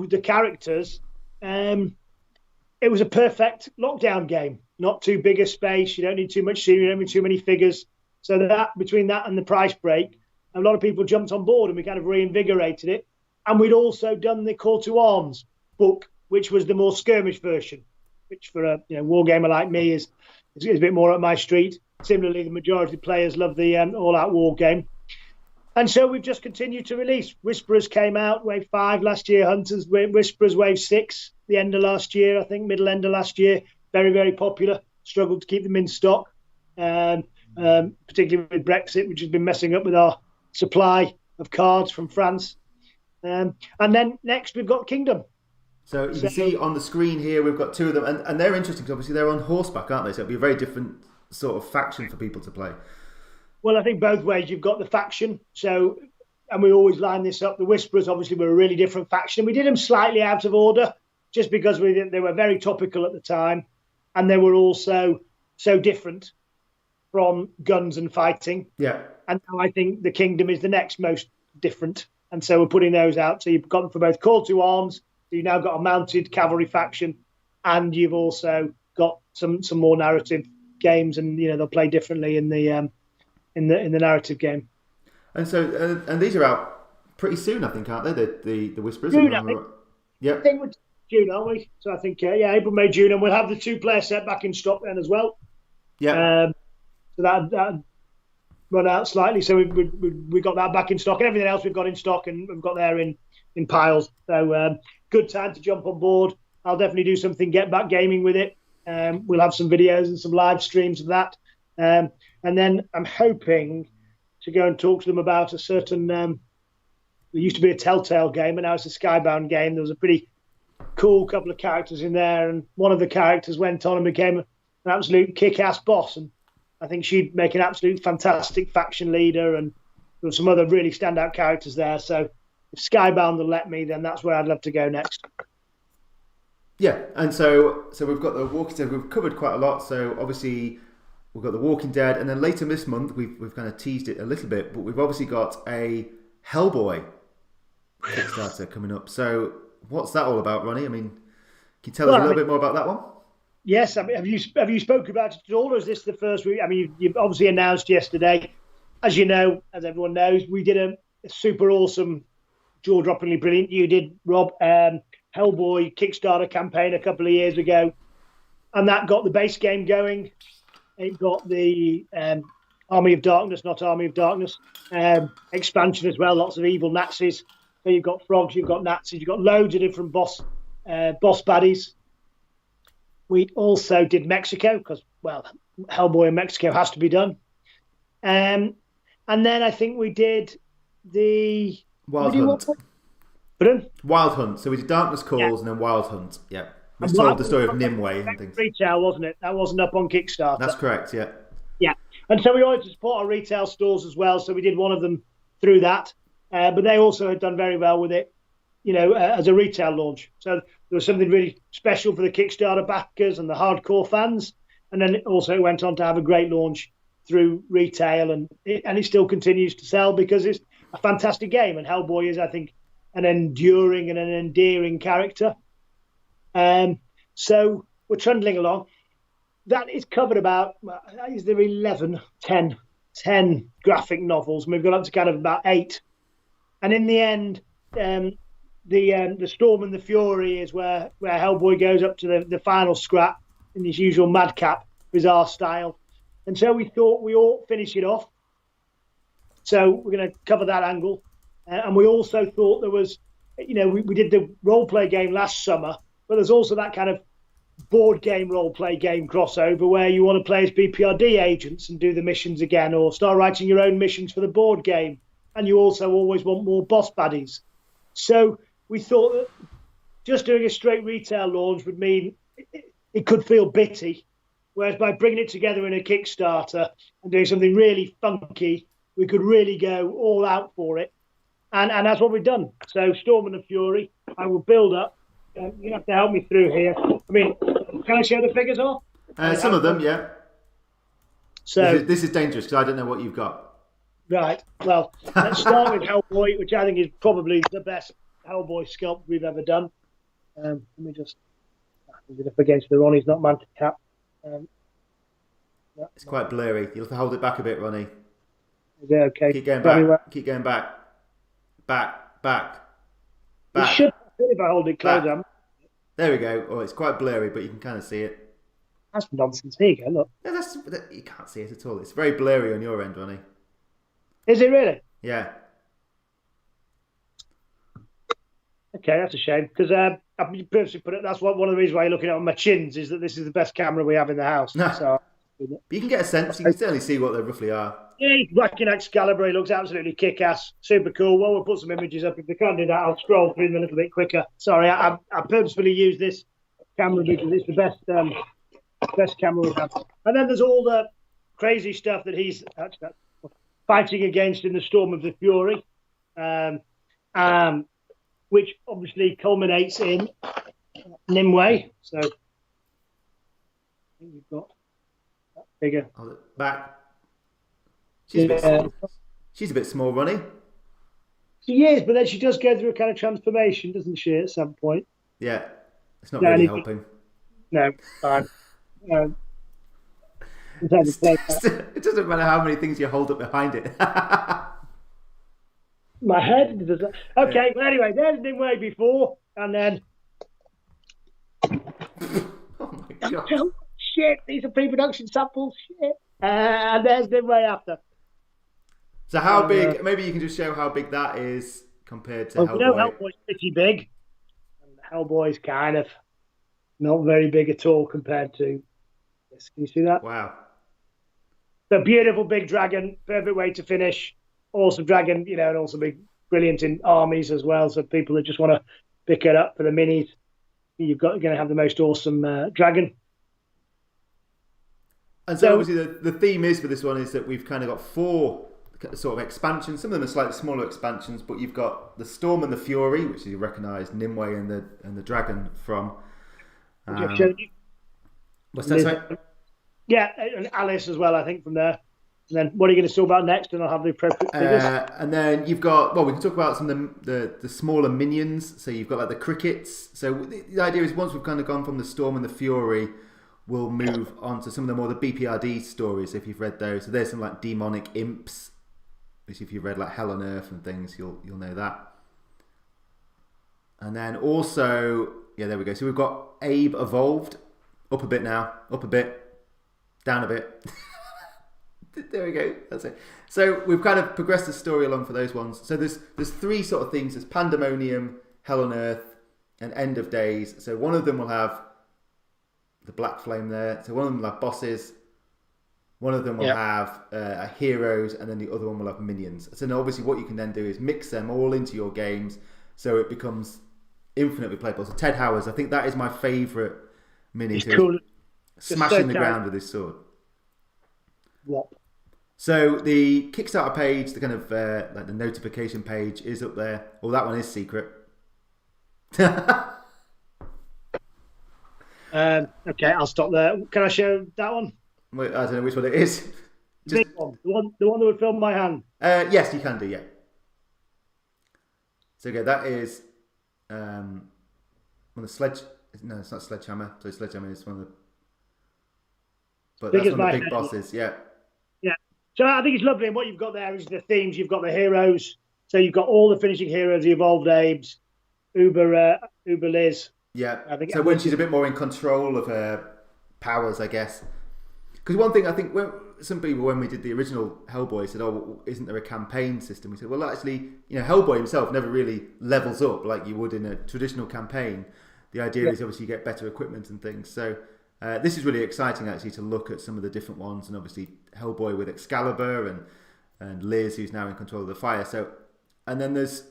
the characters, it was a perfect lockdown game. Not too big a space. You don't need too much scenery. You don't need too many figures. So that between that and the price break, a lot of people jumped on board and we kind of reinvigorated it. And we'd also done the Call to Arms book, which was the more skirmish version, which for a war gamer like me is a bit more up my street. Similarly, the majority of players love the all-out war game. And so we've just continued to release. Whisperers came out, Wave 5 last year. Hunters, Whisperers, Wave 6, the end of last year, I think, middle end of last year. Very, very popular. Struggled to keep them in stock, particularly with Brexit, which has been messing up with our supply of cards from France. And then next we've got Kingdom. So you can see on the screen here, we've got two of them. And they're interesting because obviously they're on horseback, aren't they? So it'll be a very different sort of faction for people to play. Well, I think both ways. You've got the faction. So, and we always line this up. The Whisperers obviously were a really different faction. We did them slightly out of order just because they were very topical at the time. And they were also so different from guns and fighting. Yeah. And now I think the Kingdom is the next most different. And so we're putting those out. So you've got them for both Call to Arms. So you've now got a mounted cavalry faction. And you've also got some more narrative games. And, they'll play differently in the narrative game. And so, and these are out pretty soon, I think, aren't they? The Whisperers. June, I think. Yeah. I think we're June, aren't we? So I think April, May, June, and we'll have the 2-player set back in stock then as well. Yeah. So that run out slightly. So we got that back in stock, and everything else we've got in stock and we've got there in piles. So good time to jump on board. I'll definitely do something Get Back Gaming with it. We'll have some videos and some live streams of that. And then I'm hoping to go and talk to them about a certain. There used to be a Telltale game, and now it's a Skybound game. There was a pretty cool couple of characters in there, and one of the characters went on and became an absolute kick-ass boss. And I think she'd make an absolute fantastic faction leader, and there were some other really standout characters there. So if Skybound will let me, then that's where I'd love to go next. Yeah, and so we've got the Walking Dead. We've covered quite a lot. So obviously we've got the Walking Dead, and then later this month we've kind of teased it a little bit, but we've obviously got a Hellboy Kickstarter coming up. So what's that all about, Ronnie? I mean, can you tell us a little bit more about that one? Yes, I mean, have you spoken about it at all, or is this the first week? I mean, you've obviously announced yesterday. As you know, as everyone knows, we did a super awesome, jaw-droppingly brilliant. You did, Rob, Hellboy Kickstarter campaign a couple of years ago, and that got the base game going. It got the Army of Darkness, not Army of Darkness, expansion as well. Lots of evil Nazis. So you've got frogs, you've got Nazis, you've got loads of different boss baddies. We also did Mexico because, well, Hellboy in Mexico has to be done. And then I think we did the Wild Hunt. Pardon? Wild Hunt. So we did Darkness Calls and then Wild Hunt. Yeah. We And told Wild the story of Hunt Nimue and things. Retail, wasn't it? That wasn't up on Kickstarter. That's correct, yeah. Yeah. And so we wanted to support our retail stores as well. So we did one of them through that. But they also had done very well with it, as a retail launch. So there was something really special for the Kickstarter backers and the hardcore fans. And then it also went on to have a great launch through retail. And it still continues to sell because it's a fantastic game. And Hellboy is, I think, an enduring and an endearing character. So we're trundling along. That is covered about, is there 10 graphic novels, and we've got up to kind of about 8. And in the end, the Storm and the Fury is where Hellboy goes up to the final scrap in his usual madcap, bizarre style. And so we thought we ought to finish it off. So we're going to cover that angle. And we also thought there was, we did the role-play game last summer, but there's also that kind of board game, role-play game crossover where you want to play as BPRD agents and do the missions again, or start writing your own missions for the board game. And you also always want more boss baddies. So we thought that just doing a straight retail launch would mean it could feel bitty, whereas by bringing it together in a Kickstarter and doing something really funky, we could really go all out for it. And that's what we've done. So Storm and the Fury, I will build up. You have to help me through here. I mean, can I show the figures off? Some of them, yeah. So this is dangerous because I don't know what you've got. Right. Well, let's start with Hellboy, which I think is probably the best Hellboy sculpt we've ever done. Let me just put it up against the Ronnie's, not Mantic-Cap. It's quite blurry. You'll have to hold it back a bit, Ronnie. Is it okay? Keep going back. Keep going back. Back. You should if I hold it closer. There we go. Oh, it's quite blurry, but you can kind of see it. That's nonsense. Here you go, look. No, you can't see it at all. It's very blurry on your end, Ronnie. Is it really? Yeah. Okay, that's a shame because I purposely put it. That's one of the reasons why you're looking at my chins is that this is the best camera we have in the house. No. So you can get a sense. You can certainly see what they roughly are. Yeah, he's whacking Excalibur. He looks absolutely kick-ass. Super cool. Well, we'll put some images up. If they can't do that, I'll scroll through them a little bit quicker. Sorry, I purposefully use this camera because it's the best camera we have. And then there's all the crazy stuff that he's fighting against in the Storm of the Fury, which obviously culminates in Nimue. So I think you've got that figure. Back. She's a bit small, Ronnie. She is, but then she does go through a kind of transformation, doesn't she, at some point? Yeah, it's not really helping. No, fine. It doesn't matter how many things you hold up behind it. My head does that. Okay, well, anyway, there's Nimue before, and then. Oh my god! Oh, shit, these are pre-production samples. Shit, and there's Nimue after. So how big? Maybe you can just show how big that is compared to Hellboy. Hellboy's pretty big, and Hellboy's kind of not very big at all compared to this. Can you see that? Wow. The beautiful big dragon, perfect way to finish. Awesome dragon, and also be brilliant in armies as well. So people that just want to pick it up for the minis, you're going to have the most awesome dragon. And so obviously the theme is for this one is that we've kind of got 4 sort of expansions. Some of them are slightly smaller expansions, but you've got the Storm and the Fury, which you recognise Nimue and the dragon from. Which I've shown you. What's that? Sorry? Yeah, and Alice as well, I think, from there. And then what are you going to talk about next? And I'll have the appropriate figures. And then you've got, we can talk about some of the smaller minions. So you've got like the crickets. So the idea is once we've kind of gone from the Storm and the Fury, we'll move on to some of the more the BPRD stories, if you've read those. So there's some like demonic imps, which if you've read like Hell on Earth and things, you'll know that. And then also, yeah, there we go. So we've got Abe evolved. Up a bit now. Up a bit. Down a bit. There we go. That's it. So we've kind of progressed the story along for those ones. So there's 3 sort of things. There's Pandemonium, Hell on Earth, and End of Days. So one of them will have the Black Flame there. So one of them will have bosses. One of them will have heroes, and then the other one will have minions. So now obviously what you can then do is mix them all into your games. so it becomes infinitely playable. So Ted Howard's, I think that is my favourite mini. It's cool. Smashing the ground with his sword. What? So the Kickstarter page, the kind of like the notification page is up there. Well, that one is secret. Okay, I'll stop there. Can I show that one? Wait, I don't know which one it is. The big one, the one that would film my hand. Yes, you can do. Yeah. So okay, that is one of the sledge. No, it's not Sledgehammer. So Sledgehammer is one of the. But that's one of the big bosses. Yeah. Yeah. So I think it's lovely. And what you've got there is the themes. You've got the heroes. So you've got all the finishing heroes, the evolved Abes, Uber Liz. Yeah. So when she's a bit more in control of her powers, I guess. Because one thing I think, some people, when we did the original Hellboy, said, "Oh, isn't there a campaign system?" We said, "Well, actually, Hellboy himself never really levels up like you would in a traditional campaign. The idea is obviously you get better equipment and things. So this is really exciting actually to look at some of the different ones, and obviously Hellboy with Excalibur and Liz, who's now in control of the fire. So, and then there's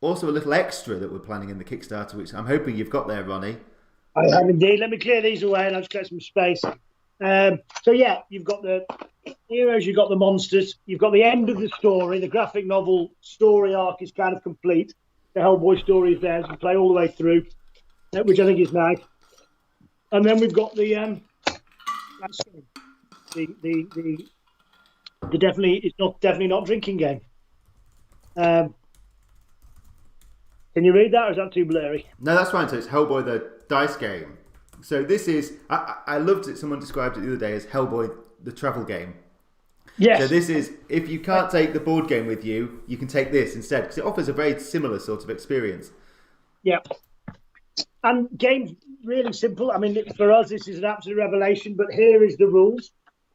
also a little extra that we're planning in the Kickstarter, which I'm hoping you've got there, Ronnie. I have indeed. Let me clear these away and I'll just get some space. So yeah, you've got the heroes, you've got the monsters, you've got the end of the story. The graphic novel story arc is kind of complete. The Hellboy story is there, so you play all the way through, which I think is nice. And then we've got the definitely not drinking game. Can you read that, or is that too blurry? No, that's fine. So it's Hellboy the dice game. So this is, I loved it. Someone described it the other day as Hellboy the travel game. Yes. So this is, if you can't take the board game with you, you can take this instead, because it offers a very similar sort of experience. Yeah. And game's really simple. I mean, for us, this is an absolute revelation, but here is the rules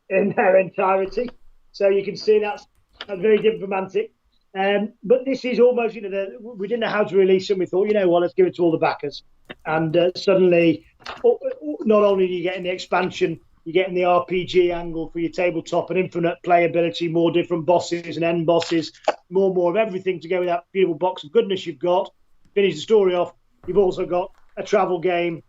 in their entirety. So you can see that's very different from Mantic. But this is almost, we didn't know how to release them. We thought, let's give it to all the backers. And suddenly, not only are you getting the expansion, you're getting the RPG angle for your tabletop and infinite playability, more different bosses and end bosses, more of everything to go with that beautiful box of goodness you've got. Finish the story off. You've also got a travel game,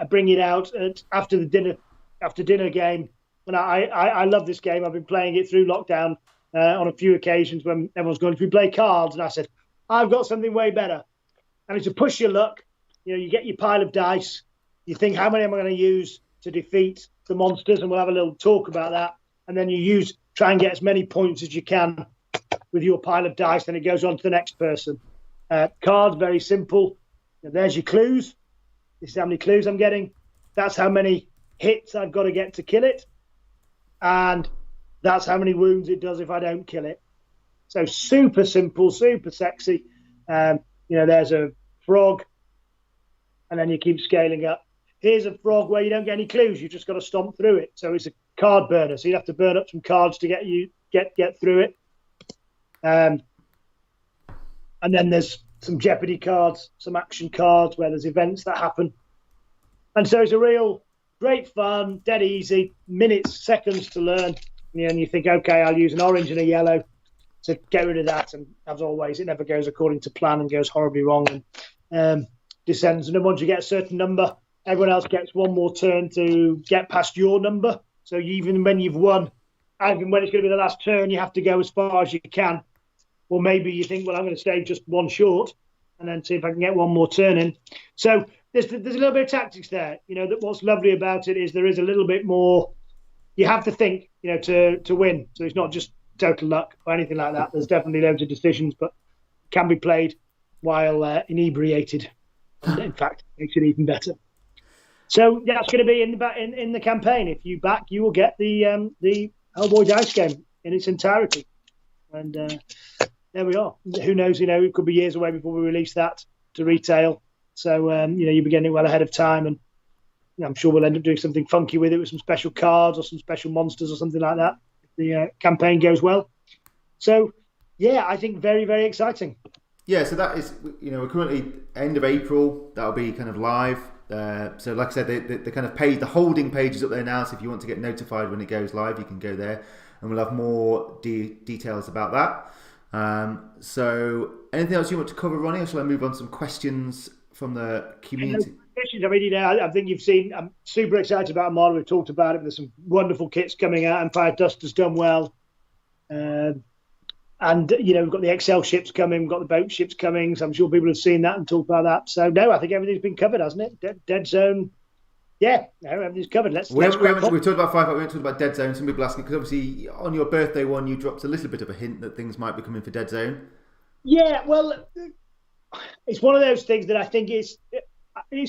bring it out after dinner game. And I love this game. I've been playing it through lockdown on a few occasions when everyone's going to play cards. And I said, I've got something way better. And it's to push your luck. You get your pile of dice. You think, how many am I going to use to defeat the monsters? And we'll have a little talk about that. And then you try and get as many points as you can with your pile of dice. Then it goes on to the next person. Cards, very simple. There's your clues. This is how many clues I'm getting. That's how many hits I've got to get to kill it. And that's how many wounds it does if I don't kill it. So super simple, super sexy. There's a frog, and then you keep scaling up. Here's a frog where you don't get any clues. You've just got to stomp through it. So it's a card burner. So you have to burn up some cards to get through it. And then there's some Jeopardy cards, some action cards where there's events that happen. And so it's a real great fun, dead easy, minutes, seconds to learn. And you think, okay, I'll use an orange and a yellow to get rid of that. And as always, it never goes according to plan and goes horribly wrong and descends. And then once you get a certain number, everyone else gets one more turn to get past your number. So even when you've won, even when it's going to be the last turn, you have to go as far as you can. Or maybe you think, well, I'm going to stay just one short and then see if I can get one more turn in. So there's a little bit of tactics there. That what's lovely about it is there is a little bit more. You have to think, to win. So it's not just total luck or anything like that. There's definitely loads of decisions, but can be played while inebriated. In fact, makes it even better. So that's going to be in the campaign. If you back, you will get the Hellboy dice game in its entirety. And there we are. Who knows? It could be years away before we release that to retail. So you'll be getting it well ahead of time, and I'm sure we'll end up doing something funky with it, with some special cards or some special monsters or something like that if the campaign goes well. So yeah, I think very, very exciting. Yeah, so that is, we're currently end of April. That'll be kind of live. So like I said, the kind of page, the holding page is up there now. So if you want to get notified when it goes live, you can go there, and we'll have more details about that. So anything else you want to cover, Ronnie, or shall I move on to some questions from the community? I mean, I think you've seen. I'm super excited about Armada. We've talked about it. There's some wonderful kits coming out. Empire Dust has done well, and we've got the XL ships coming. We've got the boat ships coming. So I'm sure people have seen that and talked about that. So no, I think everything's been covered, hasn't it? Dead Zone. Yeah, no, everything's covered. We talked about Firefight. We haven't talked about Dead Zone. Some people asking because obviously on your birthday one, you dropped a little bit of a hint that things might be coming for Dead Zone. Yeah, well, it's one of those things that I think it's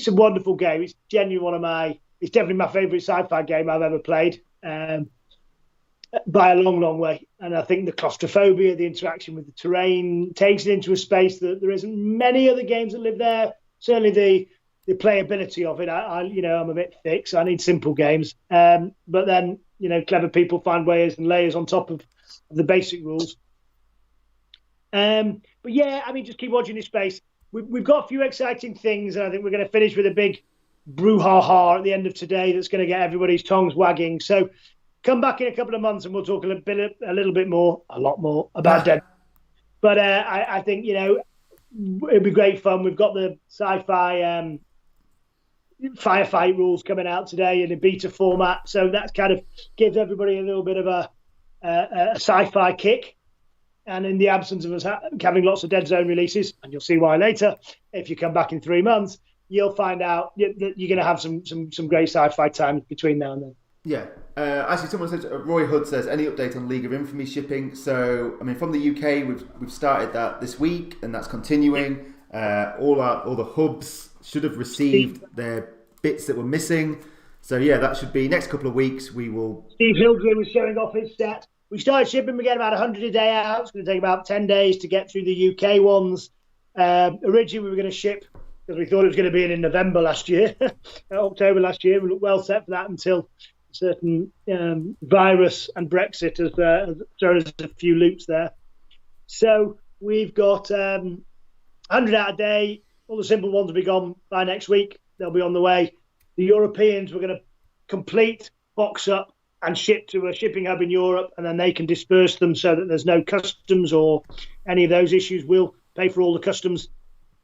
a wonderful game. It's genuinely it's definitely my favourite sci-fi game I've ever played, by a long, long way. And I think the claustrophobia, the interaction with the terrain, takes it into a space that there isn't many other games that live there. Certainly the playability of it. I'm a bit thick, so I need simple games. But then, clever people find ways and layers on top of the basic rules. But yeah, I mean, just keep watching this space. We've got a few exciting things, and I think we're going to finish with a big brouhaha at the end of today that's going to get everybody's tongues wagging. So come back in a couple of months and we'll talk a lot more about Dead. But I think, it'll be great fun. We've got the sci-fi Firefight rules coming out today in a beta format. So that kind of gives everybody a little bit of a sci-fi kick. And in the absence of us having lots of Dead Zone releases, and you'll see why later, if you come back in 3 months, you'll find out that you're going to have some great sci-fi time between now and then. Yeah. Actually, someone says, Roy Hood says, any update on League of Infamy shipping? So, I mean, from the UK, we've started that this week, and that's continuing. All the hubs should have received their bits that were missing. So, yeah, that should be next couple of weeks. We will. Steve Hildred was showing off his stat. We started shipping. We get about 100 a day out. It's going to take about 10 days to get through the UK ones. Originally, we were going to ship because we thought it was going to be in November last year, October last year. We looked well set for that until a certain virus and Brexit has thrown us a few loops there. So we've got 100 out a day. All the simple ones will be gone by next week. They'll be on the way. The Europeans, we're going to complete, box up, and ship to a shipping hub in Europe, and then they can disperse them so that there's no customs or any of those issues. We'll pay for all the customs.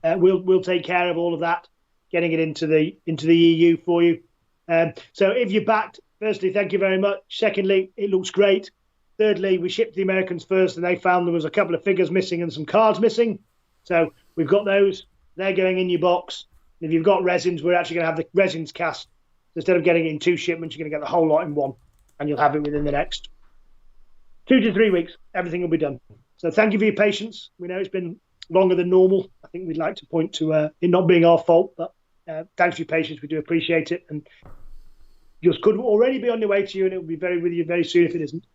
We'll take care of all of that, getting it into the EU for you. So if you're backed, firstly, thank you very much. Secondly, it looks great. Thirdly, we shipped the Americans first, and they found there was a couple of figures missing and some cards missing. So we've got those. They're going in your box. And if you've got resins, we're actually going to have the resins cast. Instead of getting it in 2 shipments, you're going to get the whole lot in one. And you'll have it within the next 2 to 3 weeks. Everything will be done. So thank you for your patience. We know it's been longer than normal. I think we'd like to point to it not being our fault, but thanks for your patience. We do appreciate it. And yours could already be on your way to you, and it will be with you very soon if it isn't.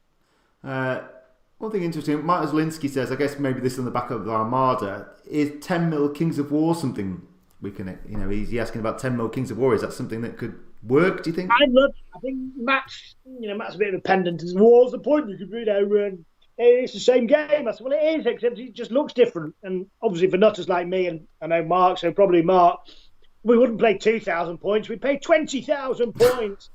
One thing interesting, Martin Zelinsky says, I guess maybe this is on the back of the Armada, is 10mm Kings of War something we can, he's asking about 10mm Kings of War. Is that something that could work, do you think? I think Matt's a bit of a pendant. What's the point? You could it's the same game. I said, well, it is, except it just looks different. And obviously for nutters like me, and I know Mark, so probably Mark, we wouldn't play 2,000 points. We'd play 20,000 points.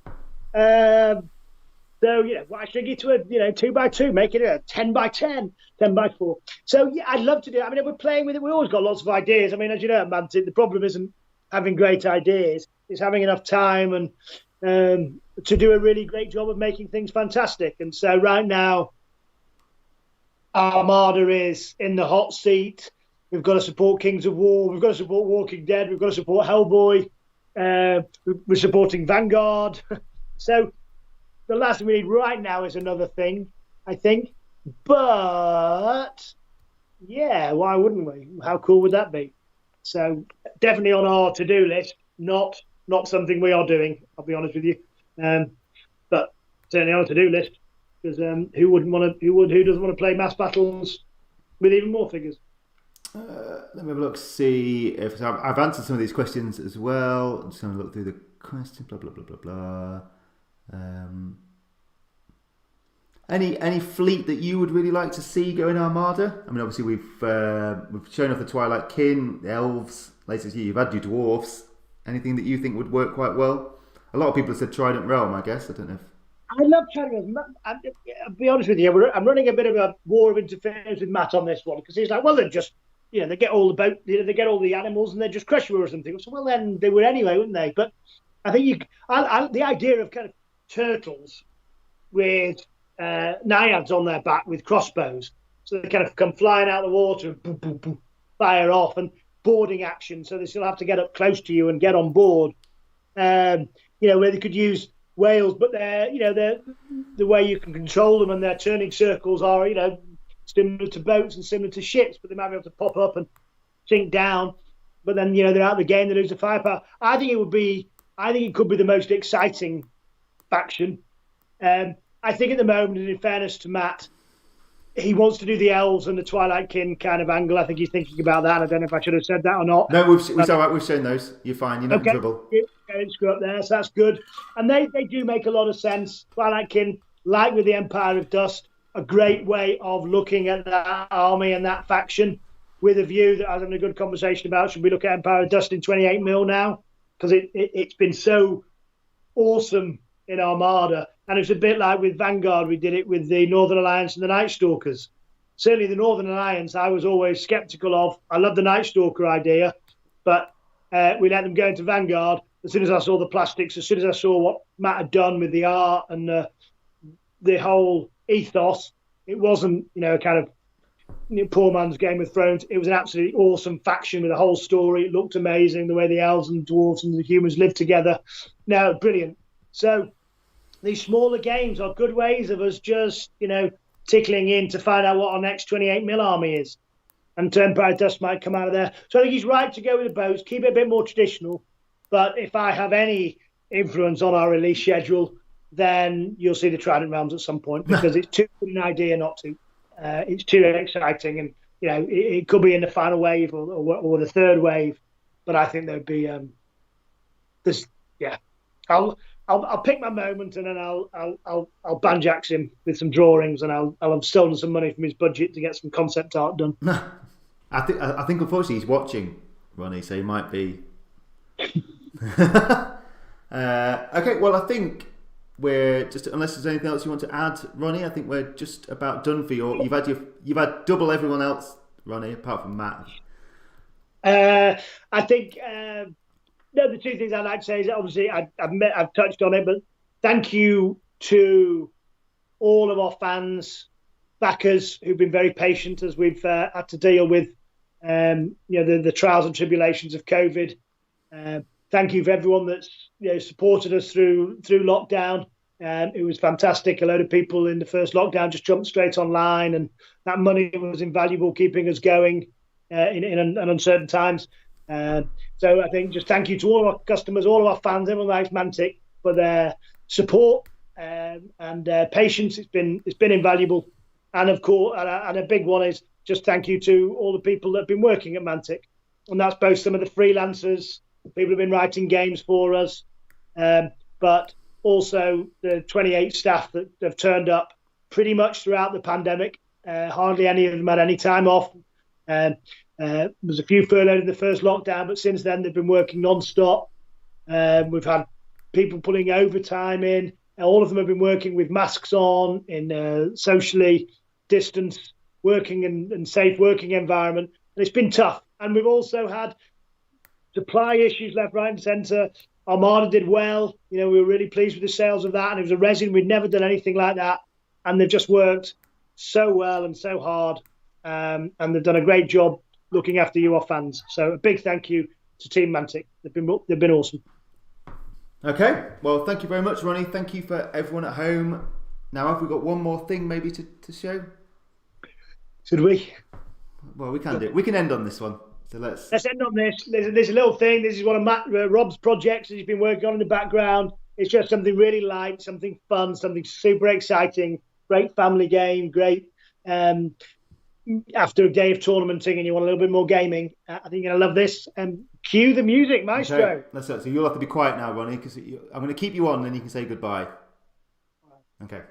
So, why should I get to a 2x2, make it a 10x10, 10x4. So, yeah, I'd love to do it. I mean, if we're playing with it, we always got lots of ideas. I mean, as you know, at Mantic, the problem isn't having great ideas. It's having enough time and to do a really great job of making things fantastic. And so right now, Armada is in the hot seat. We've got to support Kings of War. We've got to support Walking Dead. We've got to support Hellboy. We're supporting Vanguard. So the last thing we need right now is another thing, I think. But, yeah, why wouldn't we? How cool would that be? So definitely on our to-do list, not something we are doing, I'll be honest with you. But certainly on a to-do list, because who doesn't want to play mass battles with even more figures? Let me have a look, see if I've answered some of these questions as well. I'm just going to look through the questions, blah, blah, blah, blah, blah. Any fleet that you would really like to see go in Armada? I mean, obviously we've shown off the Twilight Kin, the Elves. Latest year you've had your Dwarfs. Anything that you think would work quite well? A lot of people have said Trident Realm, I guess. I don't know. I love chatting with Matt. I'll be honest with you, I'm running a bit of a war of interference with Matt on this one because he's like, well, they're just, they get all the boat, they get all the animals and they just crush you or something. So, well, then they would anyway, wouldn't they? But I think the idea of kind of turtles with naiads on their back with crossbows, so they kind of come flying out of the water and boom, boom, boom, fire off, and boarding action, so they still have to get up close to you and get on board. Where they could use whales, but they're the way you can control them, and their turning circles are similar to boats and similar to ships, but they might be able to pop up and sink down. But then they're out of the game, they lose the firepower. I think it could be the most exciting faction. I think at the moment, and in fairness to Matt, he wants to do the elves and the Twilight Kin kind of angle. I think he's thinking about that. I don't know if I should have said that or not. No, we've shown those. You're fine. You're not in trouble. Okay, screw up there. So that's good. And they do make a lot of sense. Twilight Kin, like with the Empire of Dust, a great way of looking at that army and that faction with a view that I was having a good conversation about. Should we look at Empire of Dust in 28 mil now? Because it's been so awesome in Armada. And it's a bit like with Vanguard, we did it with the Northern Alliance and the Night Stalkers. Certainly the Northern Alliance, I was always sceptical of. I love the Night Stalker idea, but we let them go into Vanguard. As soon as I saw the plastics, as soon as I saw what Matt had done with the art and the whole ethos, it wasn't, kind of poor man's Game of Thrones. It was an absolutely awesome faction with a whole story. It looked amazing, the way the elves and dwarves and the humans lived together. No, brilliant. So these smaller games are good ways of us just, tickling in to find out what our next 28 mil army is. And Empire Dust might come out of there. So I think he's right to go with the boats, keep it a bit more traditional. But if I have any influence on our release schedule, then you'll see the Trident Realms at some point, because it's too good an idea not to. It's too exciting, and it could be in the final wave or the third wave. But I think there'd be this. Yeah, I'll pick my moment, and then I'll banjax him with some drawings, and I'll have stolen some money from his budget to get some concept art done. I think unfortunately he's watching, Ronnie, so he might be. Okay, well I think we're just, unless there's anything else you want to add, Ronnie, I think we're just about done for you. You've had double everyone else, Ronnie, apart from Matt. I think. No, the two things I'd like to say is that obviously I've touched on it, but thank you to all of our fans, backers who've been very patient as we've had to deal with the trials and tribulations of COVID. Thank you for everyone that's supported us through lockdown. It was fantastic. A load of people in the first lockdown just jumped straight online, and that money was invaluable keeping us going in uncertain times. So I think just thank you to all of our customers, all of our fans, everyone that likes Mantic, for their support and patience. It's been invaluable, and of course, and a big one is just thank you to all the people that have been working at Mantic, and that's both some of the freelancers, people who've been writing games for us, but also the 28 staff that have turned up pretty much throughout the pandemic. Hardly any of them had any time off. There's a few furloughed in the first lockdown, but since then they've been working non-stop. We've had people putting overtime in. All of them have been working with masks on, in socially distanced working and safe working environment. And it's been tough. And we've also had supply issues left, right and centre. Armada did well. We were really pleased with the sales of that. And it was a resin. We'd never done anything like that. And they've just worked so well and so hard. And they've done a great job looking after you, our fans. So a big thank you to Team Mantic. They've been awesome. Okay, well, thank you very much, Ronnie. Thank you for everyone at home. Now, have we got one more thing maybe to show? Should we? Well, we can do it. We can end on this one. So let's end on this. There's a little thing. This is one of Rob's projects that he's been working on in the background. It's just something really light, something fun, something super exciting. Great family game. Great. After a day of tournamenting and you want a little bit more gaming, I think you're going to love this. Cue the music, maestro. Okay, that's it. So you'll have to be quiet now, Ronnie, because I'm going to keep you on and then you can say goodbye. Okay.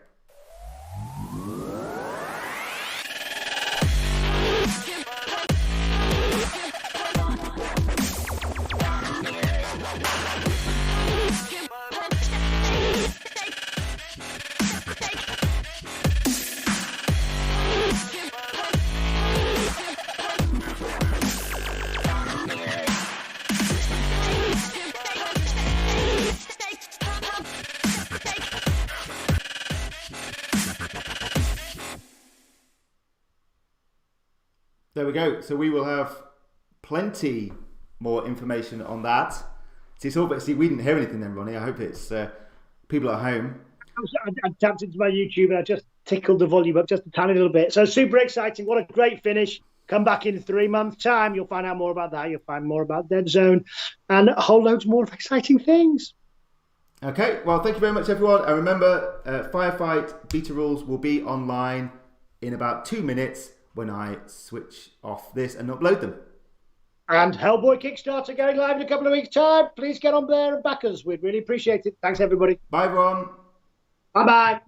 there we go. So we will have plenty more information on that. See, we didn't hear anything then, Ronnie. I hope it's people at home. I tapped into my YouTube and I just tickled the volume up just a tiny little bit. So super exciting. What a great finish. Come back in 3 months' time. You'll find out more about that. You'll find more about Dead Zone and a whole loads more of exciting things. Okay, well, thank you very much, everyone. And remember, Firefight beta rules will be online in about 2 minutes when I switch off this and upload them. And Hellboy Kickstarter going live in a couple of weeks' time. Please get on there and back us. We'd really appreciate it. Thanks, everybody. Bye, everyone. Bye-bye.